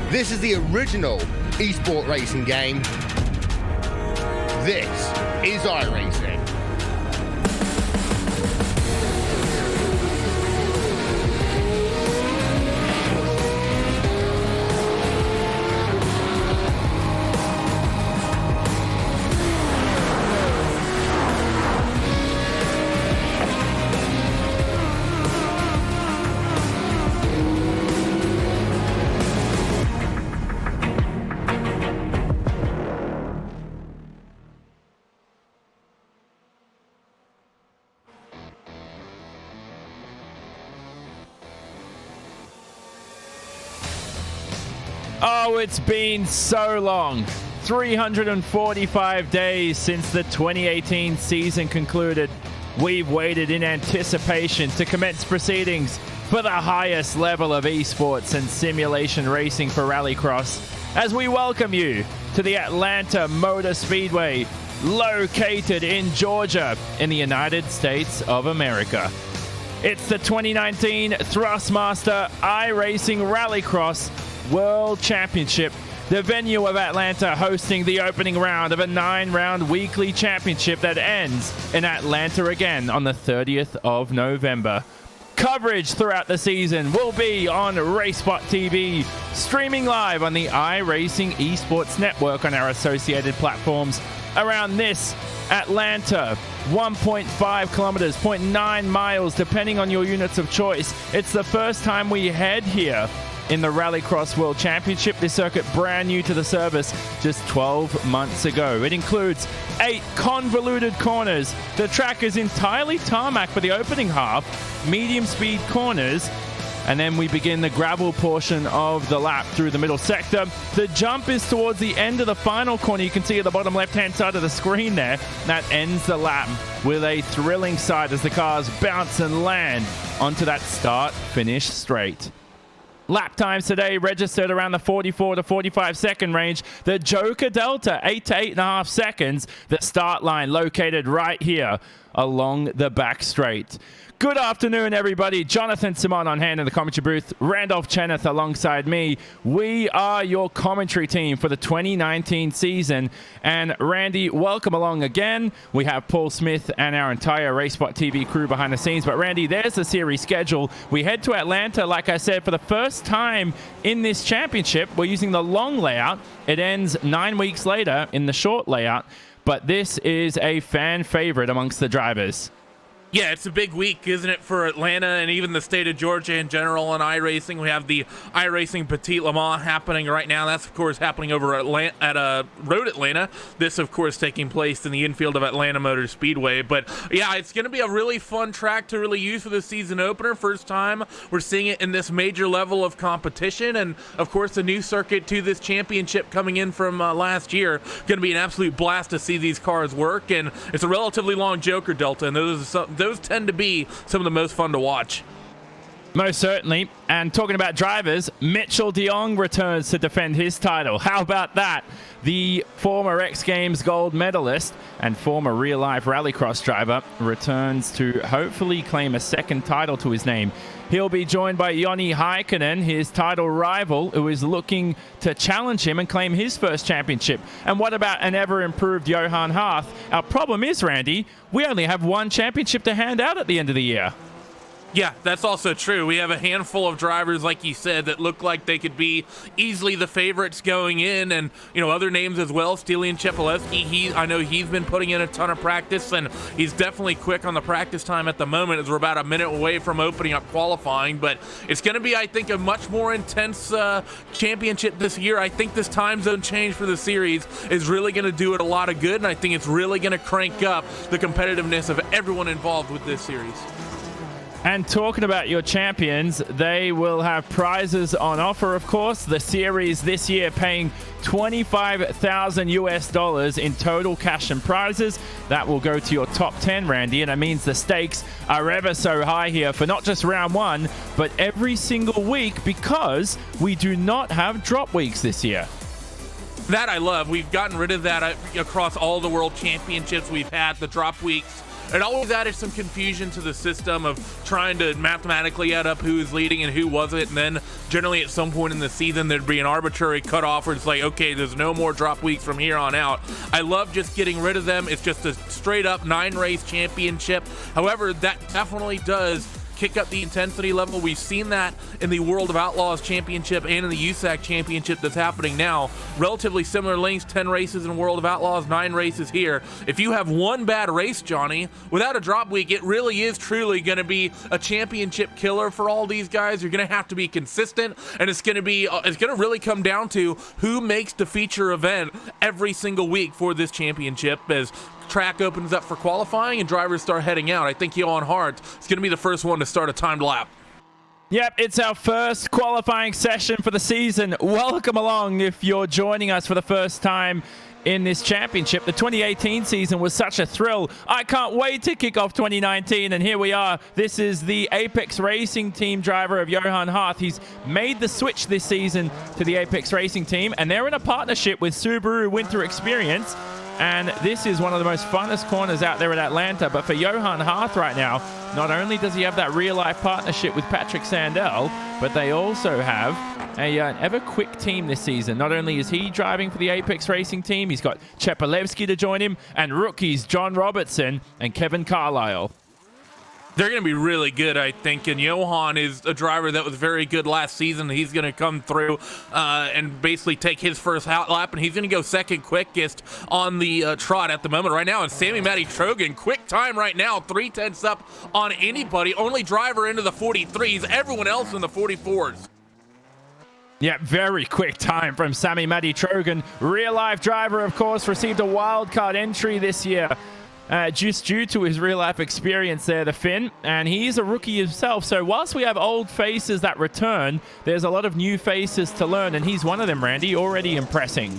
This is the original esport racing game. This is iRacing. Oh, it's been so long. 345 days since the 2018 season concluded. We've waited in anticipation to commence proceedings for the highest level of esports and simulation racing for Rallycross as we welcome you to the Atlanta Motor Speedway, located in Georgia in the United States of America. It's the 2019 Thrustmaster iRacing Rallycross World Championship, the venue of Atlanta hosting the opening round of a 9-round weekly championship that ends in Atlanta again on the 30th of November. Coverage throughout the season will be on RaceSpot TV, streaming live on the iRacing Esports Network on our associated platforms around this Atlanta. 1.5 kilometers, 0.9 miles, depending on your units of choice. It's the first time we head here in the Rallycross World Championship. This circuit brand new to the service just 12 months ago. It includes 8 convoluted corners. The track is entirely tarmac for the opening half, medium speed corners, and then we begin the gravel portion of the lap through the middle sector. The jump is towards the end of the final corner. You can see at the bottom left-hand side of the screen there. That ends the lap with a thrilling sight as the cars bounce and land onto that start-finish straight. Lap times today registered around the 44 to 45 second range. The Joker Delta, 8 to 8.5 seconds. The start line located right here along the back straight. Good afternoon, everybody. Jonathan Simon on hand in the commentary booth. Randolph Cheneth alongside me. We are your commentary team for the 2019 season. And Randy, welcome along again. We have Paul Smith and our entire RaceSpot TV crew behind the scenes. But Randy, there's the series schedule. We head to Atlanta, like I said, for the first time in this championship. We're using the long layout. It ends 9 weeks later in the short layout. But this is a fan favorite amongst the drivers. Yeah, it's a big week, isn't it, for Atlanta and even the state of Georgia in general on iRacing. We have the iRacing Petit Le Mans happening right now. That's, of course, happening over at Road Atlanta. This, of course, taking place in the infield of Atlanta Motor Speedway. But, yeah, it's going to be a really fun track to really use for the season opener. First time we're seeing it in this major level of competition. And, of course, a new circuit to this championship coming in from last year. Going to be an absolute blast to see these cars work. And it's a relatively long Joker Delta, and those tend to be some of the most fun to watch. Most certainly. And talking about drivers, Mitchell de Jong returns to defend his title. How about that? The former X Games gold medalist and former real-life Rallycross driver returns to hopefully claim a second title to his name. He'll be joined by Joni Heikkinen, his title rival, who is looking to challenge him and claim his first championship. And what about an ever-improved Johan Harth? Our problem is, Randy, we only have one championship to hand out at the end of the year. Yeah, that's also true. We have a handful of drivers, like you said, that look like they could be easily the favorites going in, and other names as well. Stelian Chepelewski, I know he's been putting in a ton of practice, and he's definitely quick on the practice time at the moment, as we're about a minute away from opening up qualifying. But it's going to be, I think, a much more intense championship this year. I think this time zone change for the series is really going to do it a lot of good, and I think it's really going to crank up the competitiveness of everyone involved with this series. And talking about your champions, they will have prizes on offer, of course. The series this year paying $25,000 in total cash and prizes. That will go to your top 10, Randy, and it means the stakes are ever so high here for not just round one, but every single week, because we do not have drop weeks this year. That I love. We've gotten rid of that across all the world championships we've had. The drop weeks it always added some confusion to the system of trying to mathematically add up who was leading and who wasn't. And then generally at some point in the season, there'd be an arbitrary cutoff where it's like, okay, there's no more drop weeks from here on out. I love just getting rid of them. It's just a straight up 9-race championship. However, that definitely does kick up the intensity level. We've seen that in the World of Outlaws Championship and in the USAC Championship that's happening now. Relatively similar lengths, 10 races in World of Outlaws, 9 races here. If you have one bad race, Johnny, without a drop week, it really is truly going to be a championship killer for all these guys. You're going to have to be consistent, and it's going to really come down to who makes the feature event every single week for this championship as track opens up for qualifying and drivers start heading out. I think Johan Hart is going to be the first one to start a timed lap. Yep, it's our first qualifying session for the season. Welcome along if you're joining us for the first time in this championship. The 2018 season was such a thrill. I can't wait to kick off 2019, and here we are. This is the Apex Racing team driver of Johan Hart. He's made the switch this season to the Apex Racing team, and they're in a partnership with Subaru Winter Experience. And this is one of the most funnest corners out there at Atlanta. But for Johan Hart right now, not only does he have that real-life partnership with Patrick Sandell, but they also have an ever-quick team this season. Not only is he driving for the Apex Racing team, he's got Chepalevsky to join him, and rookies John Robertson and Kevin Carlisle. They're going to be really good, I think, and Johan is a driver that was very good last season. He's going to come through and basically take his first lap, and he's going to go second quickest on the trot at the moment right now. And Sammy Matty Trogan, quick time right now, 3/10 up on anybody. Only driver into the 43s, everyone else in the 44s. Yeah, very quick time from Sammy Matty Trogan. Real-life driver, of course, received a wildcard entry this year. Just due to his real-life experience there, the Finn, and he's a rookie himself. So whilst we have old faces that return, there's a lot of new faces to learn, and he's one of them, Randy, already impressing.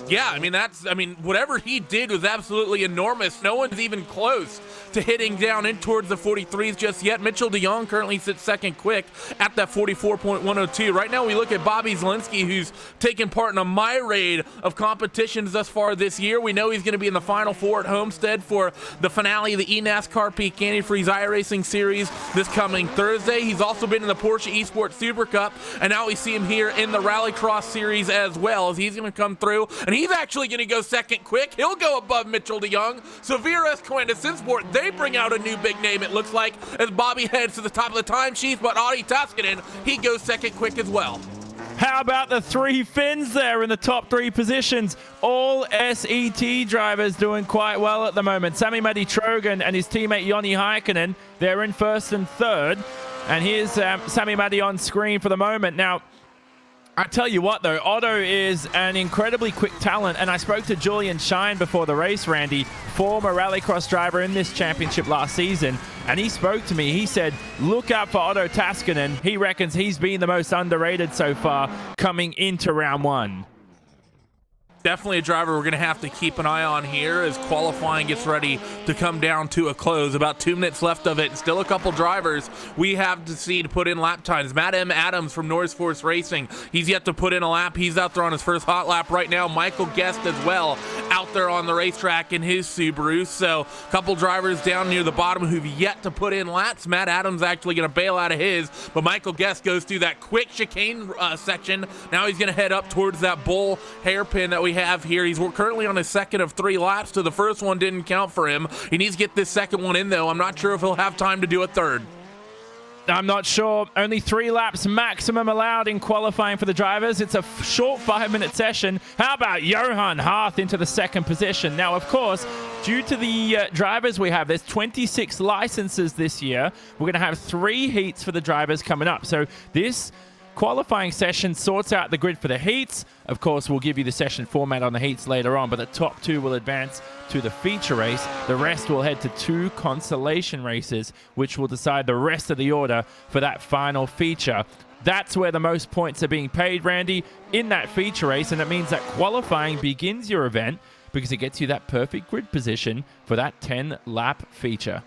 Yeah, I mean, whatever he did was absolutely enormous. No one's even close to hitting down in towards the 43s just yet. Mitchell DeYoung currently sits second quick at that 44.102. Right now we look at Bobby Zielinski, who's taken part in a myriad of competitions thus far this year. We know he's going to be in the Final Four at Homestead for the finale of the eNASCAR Peak Antifreeze iRacing Series this coming Thursday. He's also been in the Porsche Esports Super Cup, and now we see him here in the Rallycross Series as well, as he's going to come through, and he's actually going to go second quick. He'll go above Mitchell DeYoung. Severe Esquenda Sinsport, they bring out a new big name, it looks like, as Bobby heads to the top of the timesheet, but Audi Taskinen, he goes second quick as well. How about the 3 Finns there in the top 3 positions? All SET drivers doing quite well at the moment. Sammy Matty Trogan and his teammate Joni Heikkinen, they're in first and third. And here's Sammy Matty on screen for the moment. Now, I tell you what, though, Otto is an incredibly quick talent, and I spoke to Julian Shine before the race, Randy, former Rallycross driver in this championship last season, and he spoke to me. He said, look out for Otto Taskinen. He reckons he's been the most underrated so far coming into round 1. Definitely a driver we're going to have to keep an eye on here as qualifying gets ready to come down to a close. About 2 minutes left of it. Still a couple drivers we have to see to put in lap times. Matt M. Adams from Norris Force Racing. He's yet to put in a lap. He's out there on his first hot lap right now. Michael Guest as well out there on the racetrack in his Subaru. So a couple drivers down near the bottom who've yet to put in laps. Matt Adams actually going to bail out of his, but Michael Guest goes through that quick chicane section. Now he's going to head up towards that bull hairpin that we have here. He's currently on his second of 3 laps, so the first one didn't count for him. He needs to get this second one in, though. I'm not sure if he'll have time to do a third. I'm not sure. Only 3 laps maximum allowed in qualifying for the drivers. It's a short 5-minute session. How about Johan Hart into the second position? Now, of course, due to the drivers we have, there's 26 licenses this year. We're going to have 3 heats for the drivers coming up. So this qualifying session sorts out the grid for the heats. Of course, we'll give you the session format on the heats later on, but the top 2 will advance to the feature race. The rest will head to 2 consolation races, which will decide the rest of the order for that final feature. That's where the most points are being paid, Randy, in that feature race, and it means that qualifying begins your event because it gets you that perfect grid position for that 10-lap feature.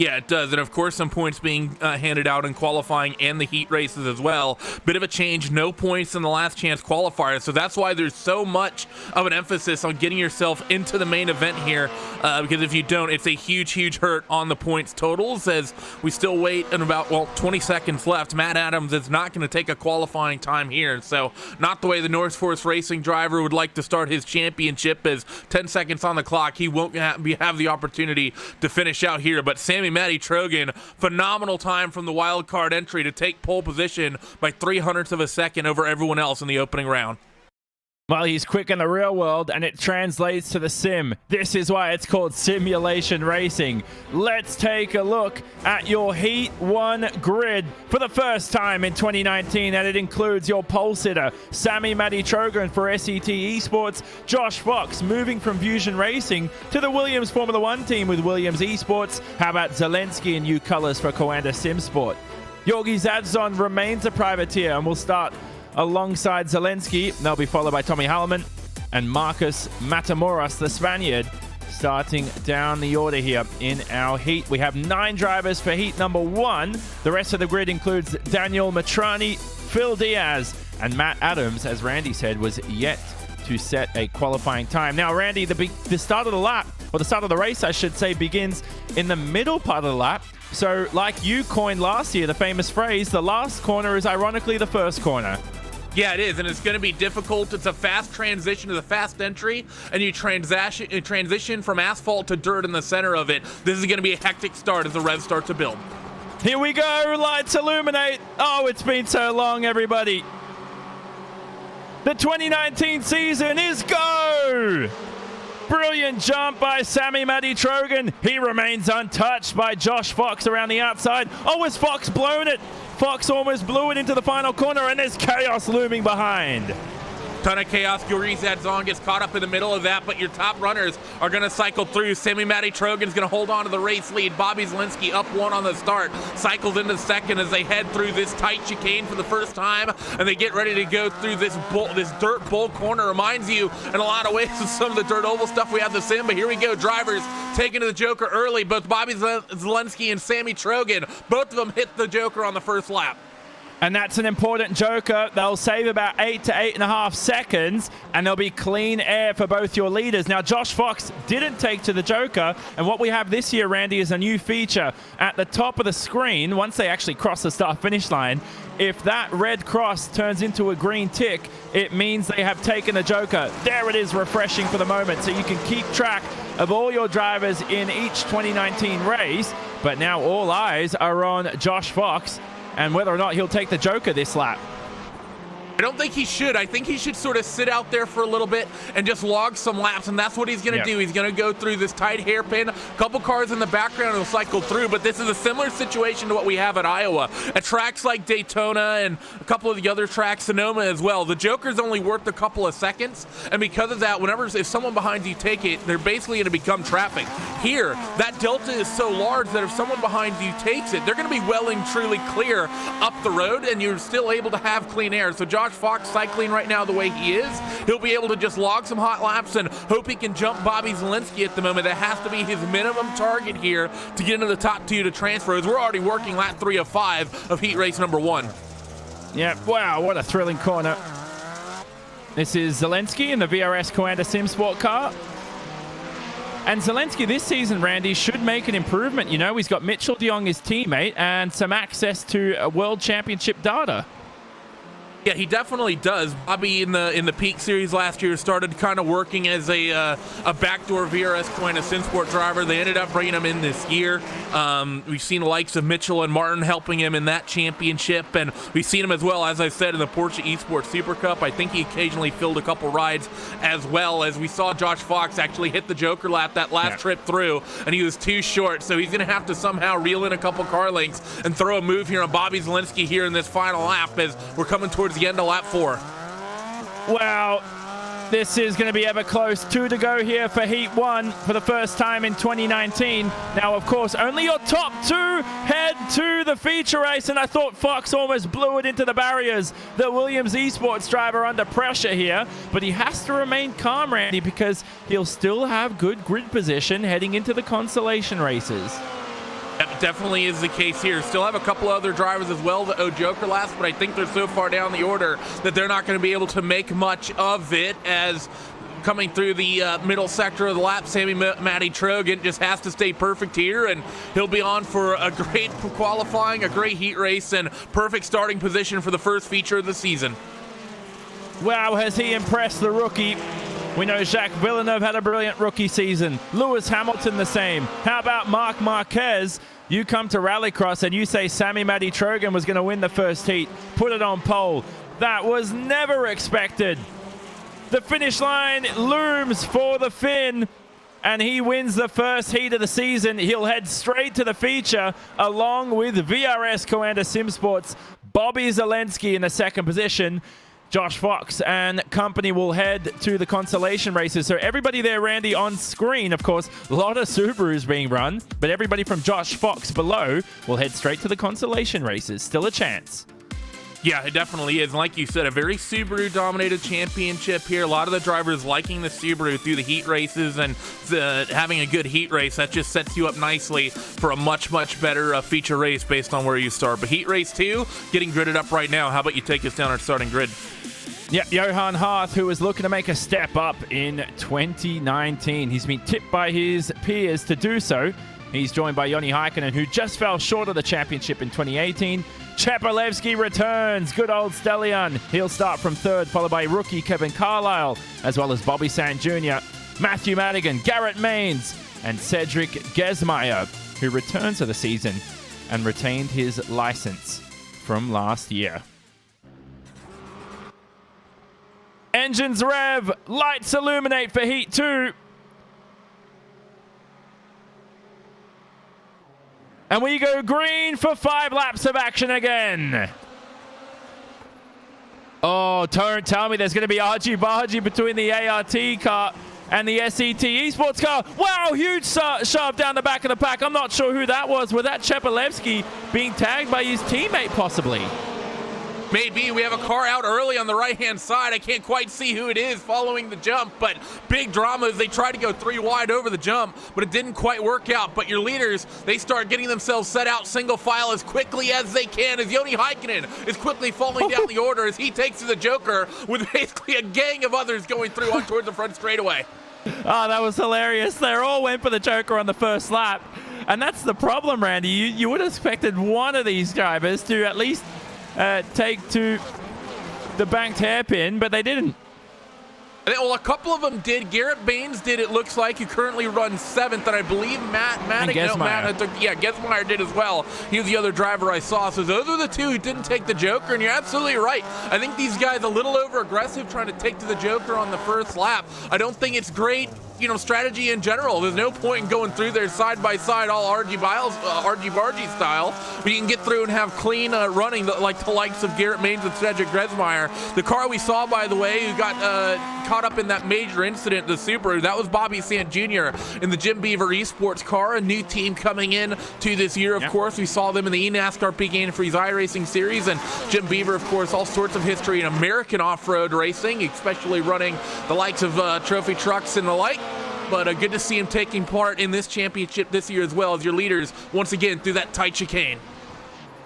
Yeah, it does. And of course, some points being handed out in qualifying and the heat races as well. Bit of a change, no points in the last chance qualifier. So that's why there's so much of an emphasis on getting yourself into the main event here. Because if you don't, it's a huge hurt on the points totals, as we still wait in about, 20 seconds left. Matt Adams is not going to take a qualifying time here. So not the way the North Force Racing driver would like to start his championship, as 10 seconds on the clock. He won't have the opportunity to finish out here. But Sammy Matty Trogan, phenomenal time from the wild card entry to take pole position by 0.03 of a second over everyone else in the opening round. Well, he's quick in the real world, and it translates to the sim. This is why it's called simulation racing. Let's take a look at your Heat 1 grid for the first time in 2019, and it includes your pole sitter, Sammy Matty Trogan for SET Esports, Josh Fox moving from Fusion Racing to the Williams Formula 1 team with Williams Esports. How about Zelensky in new colors for Coanda Simsport? Yorgi Zadzon remains a privateer and will start alongside Zelensky. They'll be followed by Tommy Halleman and Marcus Matamoros, the Spaniard, starting down the order here in our heat. We have 9 drivers for heat number 1. The rest of the grid includes Daniel Matrani, Phil Diaz, and Matt Adams, as Randy said, was yet to set a qualifying time. Now, Randy, the start of the lap, or the start of the race, I should say, begins in the middle part of the lap. So, like you coined last year, the famous phrase, the last corner is ironically the first corner. Yeah, it is, and it's going to be difficult. It's a fast transition to the fast entry, and you transition from asphalt to dirt in the center of it. This is going to be a hectic start as the revs start to build. Here we go, lights illuminate. Oh, it's been so long, everybody. The 2019 season is go! Brilliant jump by Sammy Matty Trogan. He remains untouched by Josh Fox around the outside. Oh, has Fox blown it? Fox almost blew it into the final corner, and there's chaos looming behind. Ton of chaos. Yuri Zadzon gets caught up in the middle of that, but your top runners are going to cycle through. Sammy Matty Trogan's going to hold on to the race lead. Bobby Zelensky up 1 on the start, cycles into second as they head through this tight chicane for the first time, and they get ready to go through this dirt bowl corner. Reminds you in a lot of ways of some of the dirt oval stuff we have the sim, but here we go. Drivers taking to the Joker early. Both Bobby Zelensky and Sammy Trogan, both of them hit the Joker on the first lap. And that's an important Joker. They'll save about 8 to 8.5 seconds, and there'll be clean air for both your leaders. Now, Josh Fox didn't take to the Joker, and what we have this year, Randy, is a new feature. At the top of the screen, once they actually cross the start-finish line, if that red cross turns into a green tick, it means they have taken the Joker. There it is, refreshing for the moment, so you can keep track of all your drivers in each 2019 race. But now all eyes are on Josh Fox and whether or not he'll take the Joker this lap. I don't think he should. I think he should sort of sit out there for a little bit and just log some laps, and that's what he's going to do. He's going to go through this tight hairpin. A couple cars in the background will cycle through, but this is a similar situation to what we have at Iowa. At tracks like Daytona and a couple of the other tracks, Sonoma as well, the Joker's only worth a couple of seconds, and because of that, if someone behind you take it, they're basically going to become traffic. Here, that delta is so large that if someone behind you takes it, they're going to be well and truly clear up the road, and you're still able to have clean air. So Josh Fox cycling right now the way he is, he'll be able to just log some hot laps and hope he can jump Bobby Zelensky at the moment. That has to be his minimum target here to get into the top 2 to transfer, as we're already working lap 3 of 5 of heat race number 1. Yeah, wow, what a thrilling corner. This is Zelensky in the VRS Coanda Simsport car. And Zelensky this season, Randy, should make an improvement. You know, he's got Mitchell de Jong, his teammate, and some access to World Championship data. Yeah, he definitely does. Bobby in the Peak Series last year started kind of working as a backdoor VRS Coanda Simsport driver. They ended up bringing him in this year. We've seen the likes of Mitchell and Martin helping him in that championship, and we've seen him as well, as I said, in the Porsche Esports Super Cup. I think he occasionally filled a couple rides as well, as we saw Josh Fox actually hit the Joker lap that last trip through, and he was too short, so he's going to have to somehow reel in a couple car lengths and throw a move here on Bobby Zelensky here in this final lap as we're coming towards the end of lap 4. Wow, this is going to be ever close. 2 to go here for Heat 1 for the first time in 2019. Now, of course, only your top 2 head to the feature race, and I thought Fox almost blew it into the barriers. The Williams Esports driver under pressure here, but he has to remain calm, Randy, because he'll still have good grid position heading into the Consolation races. definitely is the case here. Still have a couple other drivers as well that owe Joker last, but I think they're so far down the order that they're not going to be able to make much of it. As coming through the middle sector of the lap, Matty Trogan just has to stay perfect here, and he'll be on for a great qualifying, a great heat race, and perfect starting position for the first feature of the season. Wow, has he impressed the rookie. We know Jacques Villeneuve had a brilliant rookie season. Lewis Hamilton the same. How about Marc Marquez? You come to Rallycross and you say Matty Trogan was going to win the first heat. Put it on pole. That was never expected. The finish line looms for the Finn, and he wins the first heat of the season. He'll head straight to the feature along with VRS co-anda SimSports Bobby Zelensky in the second position. Josh Fox and company will head to the Consolation races. So everybody there, Randy, on screen, of course, a lot of Subarus being run, but everybody from Josh Fox below will head straight to the Consolation races. Still a chance. Yeah, it definitely is. And like you said, a very Subaru-dominated championship here. A lot of the drivers liking the Subaru through the heat races, and having a good heat race, that just sets you up nicely for a much, much better feature race based on where you start. But heat race 2, getting gridded up right now. How about you take us down our starting grid? Yep, Johan Harth, who is looking to make a step up in 2019. He's been tipped by his peers to do so. He's joined by Joni Heikkinen, who just fell short of the championship in 2018. Chepalevsky returns, good old Stallion. He'll start from third, followed by rookie Kevin Carlisle, as well as Bobby Sant Jr., Matthew Madigan, Garrett Maines, and Cedric Gesmeyer, who returns to the season and retained his license from last year. Engines rev, lights illuminate for Heat 2. And we go green for 5 laps of action again. Oh, don't tell me there's going to be argy-bargy between the ART car and the SET Esports car. Wow, huge shove down the back of the pack. I'm not sure who that was. Was that Chepalevsky being tagged by his teammate possibly? Maybe. We have a car out early on the right-hand side. I can't quite see who it is following the jump, but big drama as they try to go 3 wide over the jump, but it didn't quite work out. But your leaders, they start getting themselves set out single file as quickly as they can, as Joni Heikkinen is quickly falling down the order as he takes to the Joker with basically a gang of others going through on towards the front straightaway. Oh, that was hilarious. They all went for the Joker on the first lap. And that's the problem, Randy. You would have expected one of these drivers to at least take to the banked hairpin, but they didn't. Well, a couple of them did. Garrett Baines did, it looks like. He currently runs 7th, and I believe Gesmeyer did as well. He was the other driver I saw. So those are the two who didn't take the Joker, and you're absolutely right. I think these guys a little over-aggressive trying to take to the Joker on the first lap. I don't think it's great, strategy in general. There's no point in going through there side by side, all argy-bargy style, but you can get through and have clean running like the likes of Garrett Maines and Cedric Gesmeyer. The car we saw, by the way, who got caught up in that major incident, the Subaru, that was Bobby Sant Jr. in the Jim Beaver Esports car, a new team coming in to this year, of course. We saw them in the eNASCAR Peak Antifreeze iRacing Series, and Jim Beaver, of course, all sorts of history in American off-road racing, especially running the likes of trophy trucks and the like. But good to see him taking part in this championship this year as well as your leaders, once again, through that tight chicane.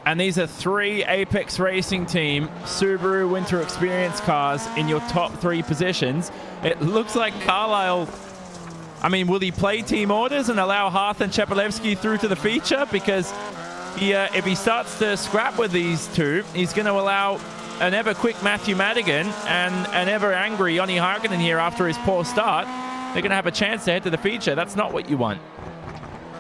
And these are 3 Apex Racing Team Subaru Winter Experience cars in your top 3 positions. It looks like Carlisle, will he play team orders and allow Harth and Chepalevsky through to the feature? Because if he starts to scrap with these two, he's going to allow an ever-quick Matthew Madigan and an ever-angry Joni Heikkinen here after his poor start. They're going to have a chance to head to the feature. That's not what you want.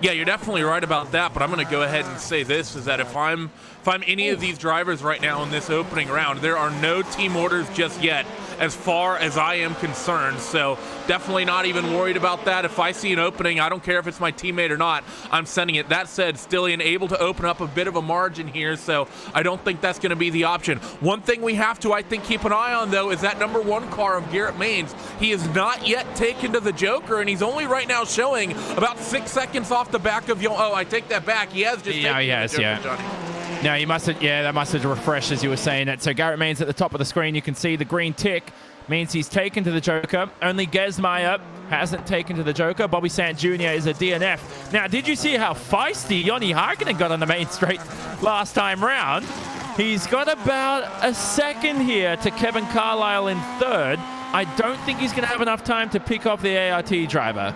Yeah, you're definitely right about that, but I'm going to go ahead and say this, is that if I'm any of these drivers right now in this opening round, there are no team orders just yet as far as I am concerned, so definitely not even worried about that. If I see an opening, I don't care if it's my teammate or not, I'm sending it. That said, Stillian able to open up a bit of a margin here, so I don't think that's going to be the option. One thing we have to, I think, keep an eye on, though, is that number 1 car of Garrett Maines. He is not yet taken to the Joker, and he's only right now showing about 6 seconds off the back of I take that back. He has just taken the Joker, Johnny. No, he must have, that must have refreshed as you were saying it. So Garrett Maines at the top of the screen, you can see the green tick means he's taken to the Joker. Only Gesmeyer hasn't taken to the Joker. Bobby Sant Jr. is a DNF. Now, did you see how feisty Joni Harkinen got on the main straight last time round? He's got about a second here to Kevin Carlisle in third. I don't think he's going to have enough time to pick off the ART driver.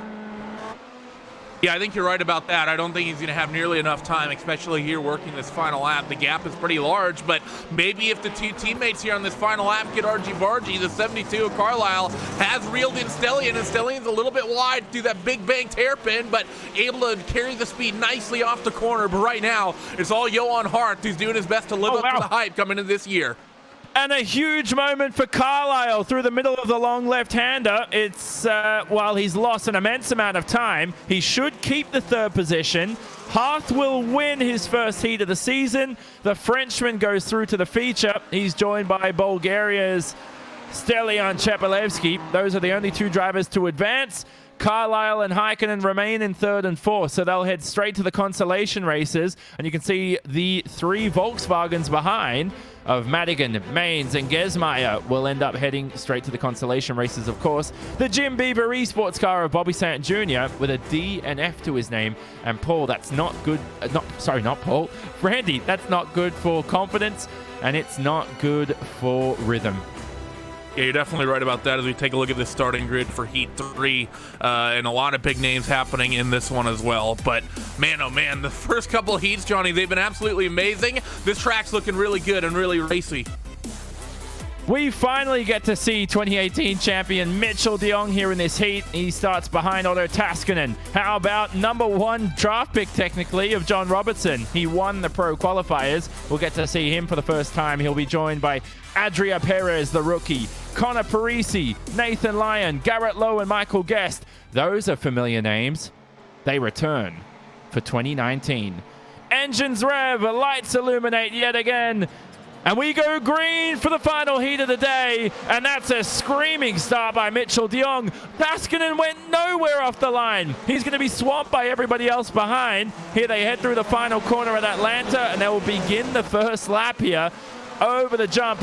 Yeah, I think you're right about that. I don't think he's going to have nearly enough time, especially here working this final lap. The gap is pretty large, but maybe if the two teammates here on this final lap get argy-bargy, the 72 of Carlisle has reeled in Stellian, and Stellian's a little bit wide through that big banked hairpin, but able to carry the speed nicely off the corner. But right now, it's all Johan Hart who's doing his best to live up to the hype coming into this year. And a huge moment for Carlisle through the middle of the long left-hander. It's, while he's lost an immense amount of time, he should keep the third position. Hart will win his first heat of the season. The Frenchman goes through to the feature. He's joined by Bulgaria's Stelian Chepelevsky. Those are the only two drivers to advance. Carlisle and Heikkinen remain in third and fourth, so they'll head straight to the consolation races. And you can see the three Volkswagens behind of Madigan, Maines, and Gesmeyer will end up heading straight to the consolation races, of course. The Jim Beaver esports car of Bobby Sant Jr. with a D and F to his name. And Paul, that's not good. Not Paul. Randy, that's not good for confidence, and it's not good for rhythm. Yeah, you're definitely right about that as we take a look at this starting grid for Heat 3, and a lot of big names happening in this one as well. But man, oh man, the first couple of heats, Johnny, they've been absolutely amazing. This track's looking really good and really racy. We finally get to see 2018 champion Mitchell de Jong here in this heat. He starts behind Otto Taskinen. How about number one draft pick, technically, of John Robertson? He won the pro qualifiers. We'll get to see him for the first time. He'll be joined by Adria Perez, the rookie, Connor Parisi, Nathan Lyon, Garrett Lowe, and Michael Guest. Those are familiar names. They return for 2019. Engines rev, lights illuminate yet again. And we go green for the final heat of the day. And that's a screaming start by Mitchell de Jong. Taskinen went nowhere off the line. He's going to be swamped by everybody else behind. Here they head through the final corner at Atlanta, and they will begin the first lap here. Over the jump,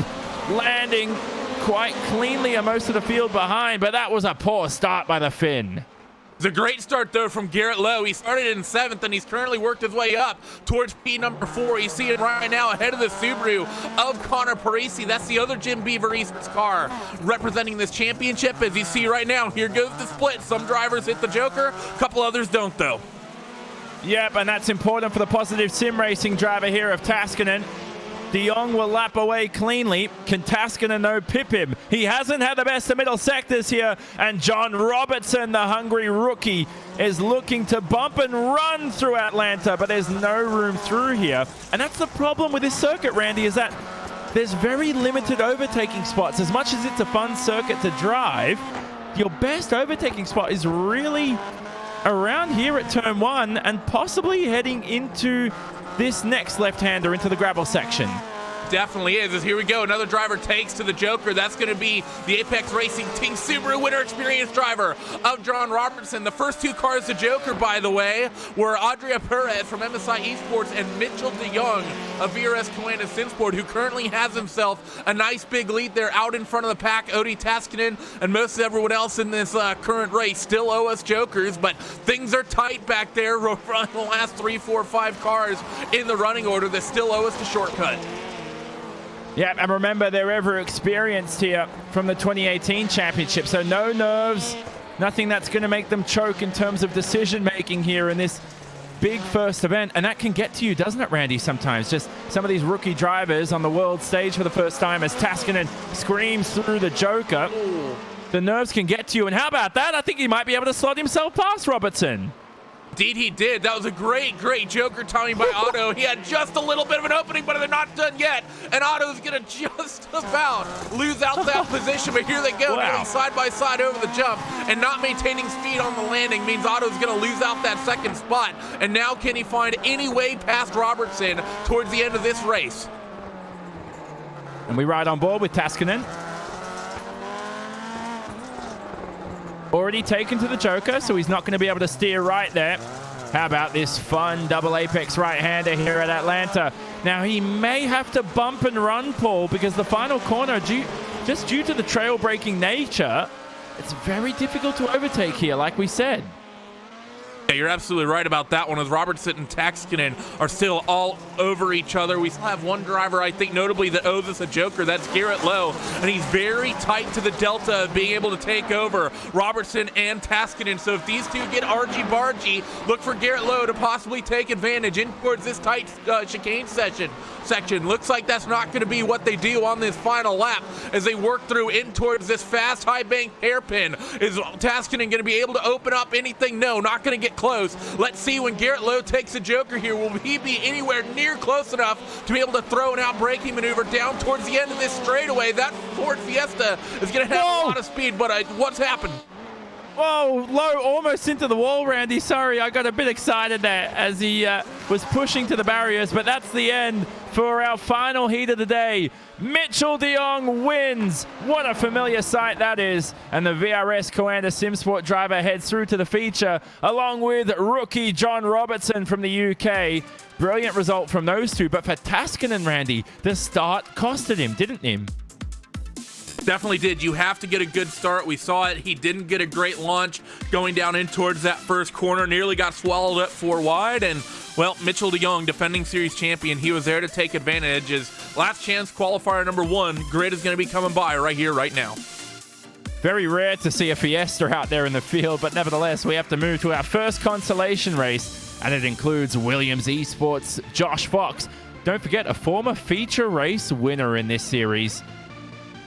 landing quite cleanly on most of the field behind, but that was a poor start by the Finn. It's a great start, though, from Garrett Lowe. He started in 7th, and he's currently worked his way up towards P number 4. You see it right now ahead of the Subaru of Connor Parisi. That's the other Jim Beaver Esports car representing this championship. As you see right now, here goes the split. Some drivers hit the Joker, a couple others don't, though. Yep, and that's important for the positive sim racing driver here of Taskinen. De Jong will lap away cleanly. Can Taskinen no pip him? He hasn't had the best of middle sectors here. And John Robertson, the hungry rookie, is looking to bump and run through Atlanta, but there's no room through here. And that's the problem with this circuit, Randy, is that there's very limited overtaking spots. As much as it's a fun circuit to drive, your best overtaking spot is really around here at turn 1 and possibly heading into this next left-hander into the gravel section. Definitely is. As here we go, another driver takes to the Joker. That's going to be the Apex Racing Team Subaru winner experience driver of John Robertson. The first two cars to Joker, by the way, were Adria Perez from MSI Esports and Mitchell de Jong of VRS Coanda Sinsport, who currently has himself a nice big lead there out in front of the pack. Odi Taskinen and most everyone else in this current race still owe us Jokers, but things are tight back there from the last 3, 4, 5 cars in the running order that still owe us the shortcut. Yeah, and remember, they're ever experienced here from the 2018 championship, so no nerves, nothing that's going to make them choke in terms of decision-making here in this big first event. And that can get to you, doesn't it, Randy, sometimes? Just some of these rookie drivers on the world stage for the first time as Taskinen screams through the Joker. Ooh. The nerves can get to you, and how about that? I think he might be able to slot himself past Robertson. Indeed he did. That was a great Joker timing by Otto. He had just a little bit of an opening, but they're not done yet. And Otto's going to just about lose out that position. But here they go, going side by side over the jump. And not maintaining speed on the landing means Otto's going to lose out that second spot. And now can he find any way past Robertson towards the end of this race? And we ride on board with Taskinen. Already taken to the Joker, so he's not going to be able to steer right there. How about this fun double apex right-hander here at Atlanta? Now, he may have to bump and run, Paul, because the final corner, do just due to the trail-breaking nature, it's very difficult to overtake here, like we said. Yeah, you're absolutely right about that one, as Robertson and Taskinen are still all over each other. We still have one driver, I think, notably that owes us a joker. That's Garrett Lowe, and he's very tight to the delta of being able to take over Robertson and Taskinen. So if these two get argy-bargy, look for Garrett Lowe to possibly take advantage in towards this tight chicane section. Looks like that's not going to be what they do on this final lap as they work through in towards this fast high bank hairpin. Is Taskinen going to be able to open up anything? No, not going to get close. Let's see when Garrett Lowe takes a joker here. Will he be anywhere near close enough to be able to throw an out braking maneuver down towards the end of this straightaway? That Ford Fiesta is going to have a lot of speed, but what's happened? Whoa, Lowe almost into the wall, Randy. Sorry, I got a bit excited there as he was pushing to the barriers, but that's the end for our final heat of the day. Mitchell de Jong wins. What a familiar sight that is. And the VRS Coanda SimSport driver heads through to the feature along with rookie John Robertson from the UK. Brilliant result from those two, but for Taskinen, Randy, the start costed him, didn't it? Definitely did. You have to get a good start. We saw it. He didn't get a great launch going down in towards that first corner. Nearly got swallowed up 4 wide. And, well, Mitchell de Jong, defending series champion, he was there to take advantage. His last chance qualifier number 1. Grid is going to be coming by right here, right now. Very rare to see a Fiesta out there in the field, but nevertheless, we have to move to our first consolation race, and it includes Williams Esports' Josh Fox. Don't forget, a former feature race winner in this series.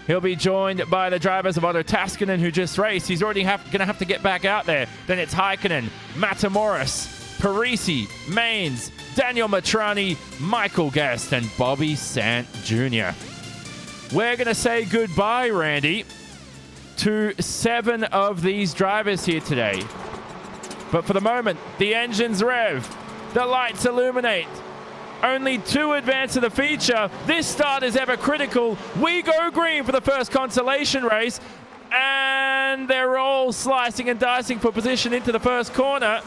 He'll be joined by the drivers of Otto Taskinen, who just raced. He's already going to have to get back out there. Then it's Heikkinen, Matamoros, Parisi, Maines, Daniel Matrani, Michael Guest, and Bobby Sant Jr. We're going to say goodbye, Randy, to 7 of these drivers here today. But for the moment, the engines rev, the lights illuminate. Only 2 advance to the feature. This start is ever critical. We go green for the first consolation race. And they're all slicing and dicing for position into the first corner.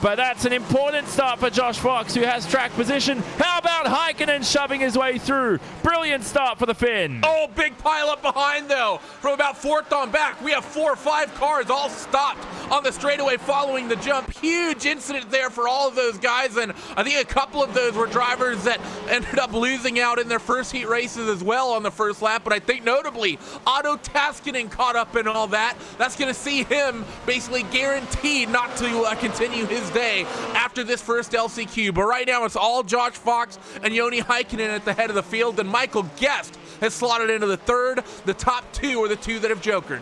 But that's an important start for Josh Fox, who has track position. How about Heikkinen shoving his way through? Brilliant start for the Finn. Oh, big pile up behind, though. From about 4th on back, we have 4 or 5 cars all stopped on the straightaway following the jump. Huge incident there for all of those guys, and I think a couple of those were drivers that ended up losing out in their first heat races as well on the first lap. But I think notably, Otto Taskinen caught up in all that. That's going to see him basically guaranteed not to continue his day after this first LCQ. But right now, it's all Josh Fox and Joni Heikkinen at the head of the field, and Michael Guest has slotted into the 3rd. The top 2 are the 2 that have jokered.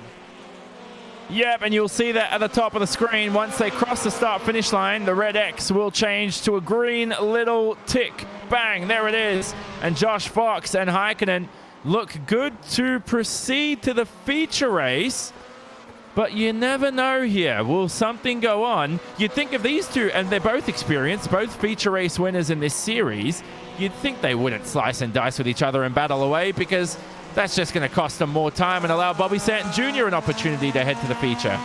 Yep, and you'll see that at the top of the screen. Once they cross the start-finish line, the red X will change to a green little tick. Bang, there it is. And Josh Fox and Heikkinen look good to proceed to the feature race. But you never know here. Will something go on? You'd think of these two, and they're both experienced, both feature race winners in this series. You'd think they wouldn't slice and dice with each other and battle away, because that's just going to cost them more time and allow Bobby Sant Jr. an opportunity to head to the feature.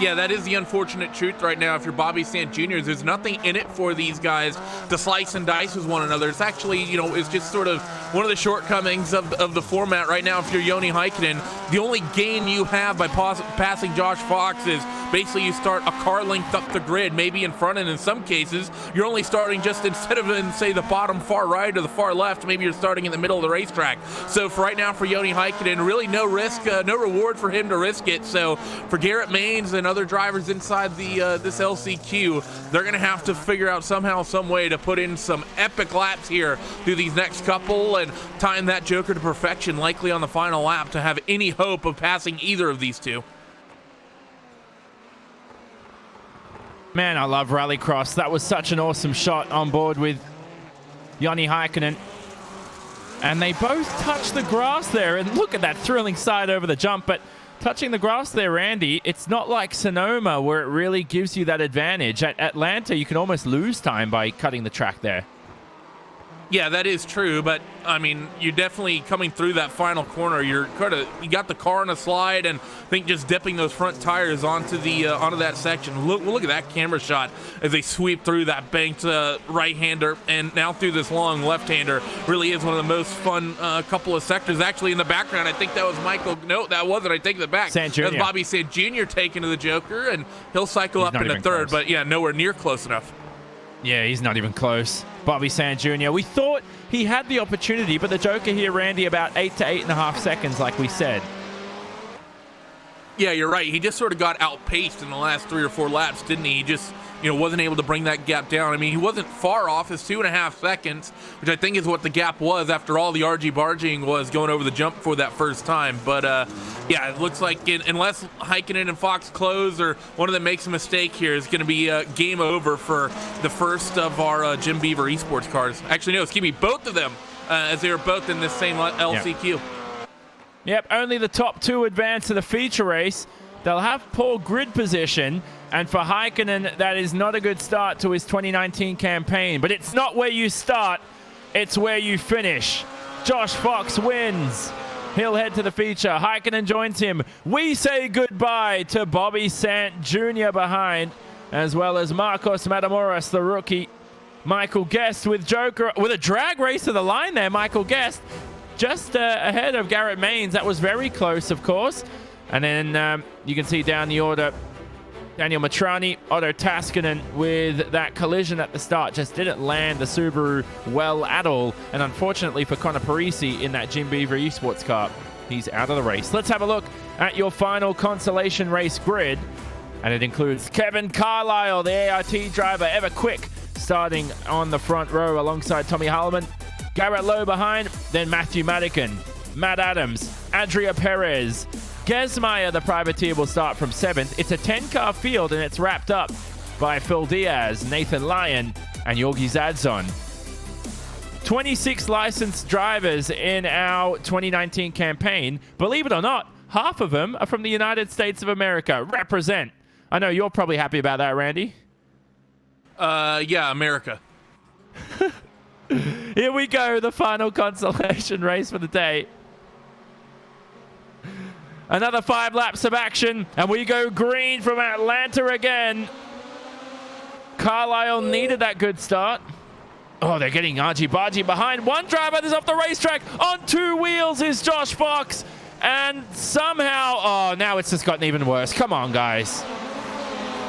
Yeah, that is the unfortunate truth right now. If you're Bobby Sant Jr., there's nothing in it for these guys to slice and dice with one another. It's actually, it's just sort of one of the shortcomings of the format right now. If you're Joni Heikkinen, the only gain you have by passing Josh Fox is basically you start a car length up the grid, maybe in front, and in some cases, you're only starting just instead of in, say, the bottom far right or the far left, maybe you're starting in the middle of the racetrack. So for right now, for Joni Heikkinen, really no risk, no reward for him to risk it. So for Garrett Maines and other drivers inside the this LCQ, they're going to have to figure out somehow, some way to put in some epic laps here through these next couple and time that joker to perfection, likely on the final lap, to have any hope of passing either of these two. Man, I love Rallycross. That was such an awesome shot on board with Joni Heikkinen. And they both touched the grass there. And look at that thrilling side over the jump. But touching the grass there, Randy, it's not like Sonoma where it really gives you that advantage. At Atlanta, you can almost lose time by cutting the track there. Yeah, that is true, but I mean, you definitely coming through that final corner. You got the car on a slide, and I think just dipping those front tires onto that section. Look at that camera shot as they sweep through that banked right-hander and now through this long left-hander. Really is one of the most fun couple of sectors. Actually, in the background, I think that was Michael. No, that wasn't. I take that back. Sant Jr. That was Bobby Sant Jr. taking to the Joker, and he'll cycle up into third. But yeah, nowhere near close enough. Yeah, he's not even close. Bobby Sant Jr. We thought he had the opportunity, but the Joker here, Randy, about 8 to 8.5 seconds, like we said. Yeah, you're right. He just sort of got outpaced in the last 3 or 4 laps, didn't he? He just, wasn't able to bring that gap down. I mean, he wasn't far off his 2.5 seconds, which I think is what the gap was after all the argy-bargying was going over the jump for that first time. But, yeah, it looks like unless Heikkinen and Fox close or one of them makes a mistake here, it's going to be game over for the first of our Jim Beaver Esports cars. Actually, no, excuse me, both of them, as they were both in this same LCQ. Yep, only the top 2 advance to the feature race. They'll have poor grid position, and for Heikkinen, that is not a good start to his 2019 campaign. But it's not where you start, it's where you finish. Josh Fox wins. He'll head to the feature. Heikkinen joins him. We say goodbye to Bobby Sant Jr. behind, as well as Marcos Matamoros, the rookie. Michael Guest with a drag race to the line there. Michael Guest just ahead of Garrett Maines. That was very close, of course. And then you can see down the order, Daniel Matrani, Otto Taskinen with that collision at the start. Just didn't land the Subaru well at all. And unfortunately for Connor Parisi in that Jim Beaver Esports car, he's out of the race. Let's have a look at your final Consolation race grid. And it includes Kevin Carlisle, the ART driver, ever quick, starting on the front row alongside Tommy Harleman. Garrett Lowe behind, then Matthew Madigan, Matt Adams, Adria Perez. Gesmeyer, the privateer, will start from 7th. It's a 10-car field, and it's wrapped up by Phil Diaz, Nathan Lyon, and Yorgi Zadzon. 26 licensed drivers in our 2019 campaign. Believe it or not, half of them are from the United States of America. Represent. I know you're probably happy about that, Randy. Yeah, America. Here we go, the final Consolation race for the day. Another 5 laps of action, and we go green from Atlanta again. Carlisle needed that good start. Oh, they're getting argy-bargy behind. One driver is off the racetrack. On 2 wheels is Josh Fox. And somehow, oh, now it's just gotten even worse. Come on, guys.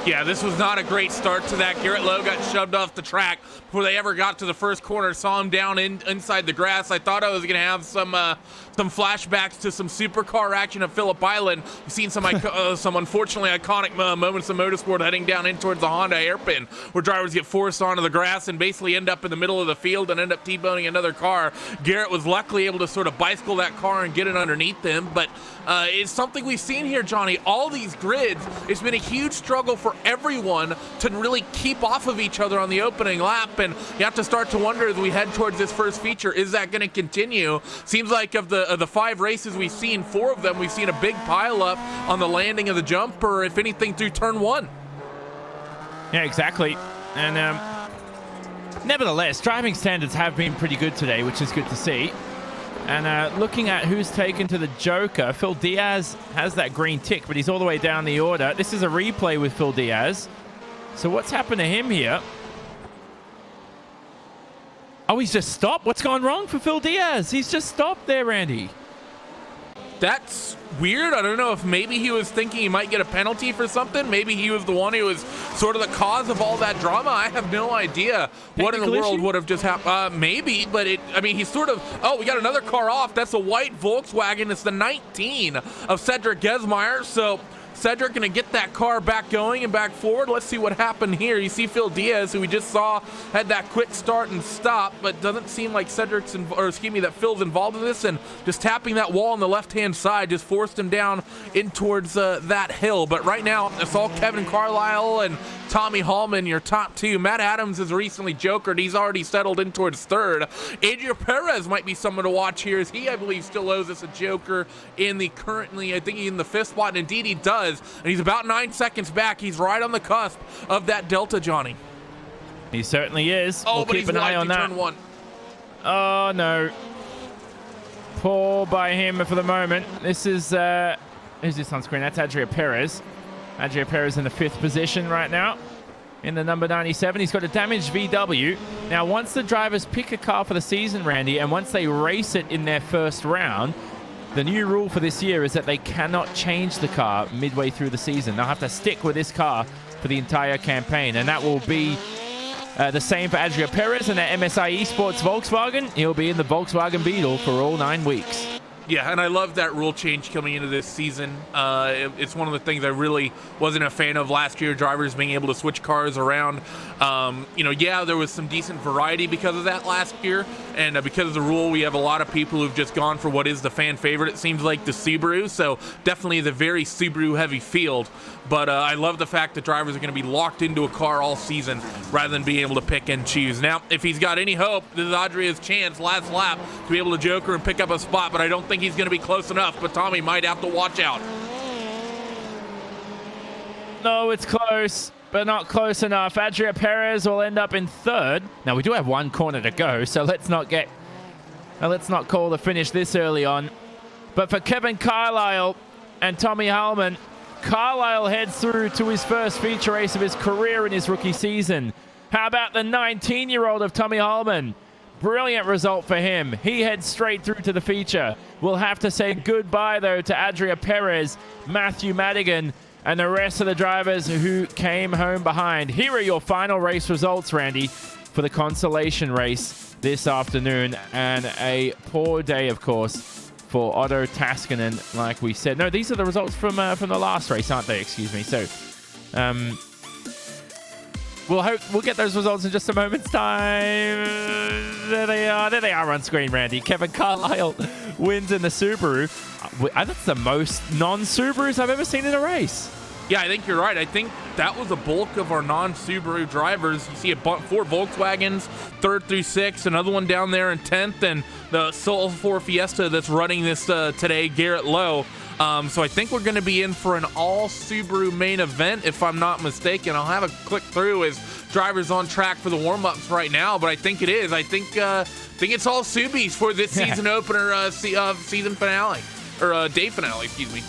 Yeah, this was not a great start to that. Garrett Lowe got shoved off the track before they ever got to the first corner. Saw him down inside the grass. I thought I was going to have some flashbacks to some supercar action at Phillip Island. We've seen some unfortunately iconic moments of motorsport heading down in towards the Honda hairpin, where drivers get forced onto the grass and basically end up in the middle of the field and end up T-boning another car. Garrett was luckily able to sort of bicycle that car and get it underneath them, but it's something we've seen here, Johnny. All these grids, it's been a huge struggle for everyone to really keep off of each other on the opening lap, and you have to start to wonder as we head towards this first feature, is that going to continue? Seems like of the 5 races we've seen, 4 of them we've seen a big pile up on the landing of the jump, or if anything through turn 1. Yeah, exactly. And nevertheless, driving standards have been pretty good today, which is good to see. And looking at who's taken to the Joker, Phil Diaz has that green tick, but he's all the way down the order. This is a replay with Phil Diaz. So what's happened to him here? Oh, he's just stopped? What's gone wrong for Phil Diaz? He's just stopped there, Randy. That's weird. I don't know if maybe he was thinking he might get a penalty for something. Maybe he was the one who was sort of the cause of all that drama. I have no idea what in the world would have just happened. Maybe, but he's sort of, oh, we got another car off. That's a white Volkswagen. It's the 19 of Cedric Gesmeyer. So Cedric going to get that car back going and back forward. Let's see what happened here. You see Phil Diaz, who we just saw had that quick start and stop, but doesn't seem like that Phil's involved in this, and just tapping that wall on the left-hand side just forced him down in towards that hill. But right now, it's all Kevin Carlisle and Tommy Hallman, your top 2. Matt Adams is recently jokered. He's already settled in towards 3rd. Adria Perez might be someone to watch here, as he, I believe, still owes us a joker in the currently, I think, in the 5th spot, and indeed he does. And he's about 9 seconds back. He's right on the cusp of that delta, Johnny. He certainly is. Oh, we'll but keep an eye on that. Turn 1. Oh, no. Poor by him for the moment. This is... who's this on screen? That's Adria Perez. Adria Perez in the 5th position right now. In the number 97. He's got a damaged VW. Now, once the drivers pick a car for the season, Randy, and once they race it in their first round, the new rule for this year is that they cannot change the car midway through the season. They'll have to stick with this car for the entire campaign, and that will be the same for Adria Perez and that MSI Esports Volkswagen. He'll be in the Volkswagen Beetle for all 9 weeks. Yeah, and I love that rule change coming into this season. It's one of the things I really wasn't a fan of last year, drivers being able to switch cars around. Yeah, there was some decent variety because of that last year, and because of the rule, we have a lot of people who've just gone for what is the fan favorite, it seems like, the Subaru, so definitely the very Subaru-heavy field. But I love the fact that drivers are going to be locked into a car all season rather than being able to pick and choose. Now, if he's got any hope, this is Adria's chance last lap to be able to joker and pick up a spot, but I don't think he's going to be close enough, but Tommy might have to watch out. No, it's close, but not close enough. Adria Perez will end up in 3rd. Now, we do have 1 corner to go, so let's not call the finish this early on. But for Kevin Carlisle and Tommy Hallman, Carlisle heads through to his first feature race of his career in his rookie season. How about the 19-year-old of Tommy Hallman? Brilliant result for him. He heads straight through to the feature. We'll have to say goodbye, though, to Adria Perez, Matthew Madigan, and the rest of the drivers who came home behind. Here are your final race results, Randy, for the Consolation race this afternoon. And a poor day, of course, for Otto Taskinen, like we said. No, these are the results from the last race, aren't they? Excuse me. So, we'll get those results in just a moment's time. There they are. There they are on screen, Randy. Kevin Carlisle wins in the Subaru. That's the most non-Subarus I've ever seen in a race. Yeah, I think you're right. I think that was the bulk of our non-Subaru drivers. You see 4 Volkswagens, 3rd through 6th, another one down there in 10th, and the Soul 4 Fiesta that's running this today, Garrett Lowe. So I think we're going to be in for an all-Subaru main event, if I'm not mistaken. I'll have a click through as drivers on track for the warm-ups right now, but I think it is. I think it's all Subis for this season opener, season finale, or day finale, excuse me.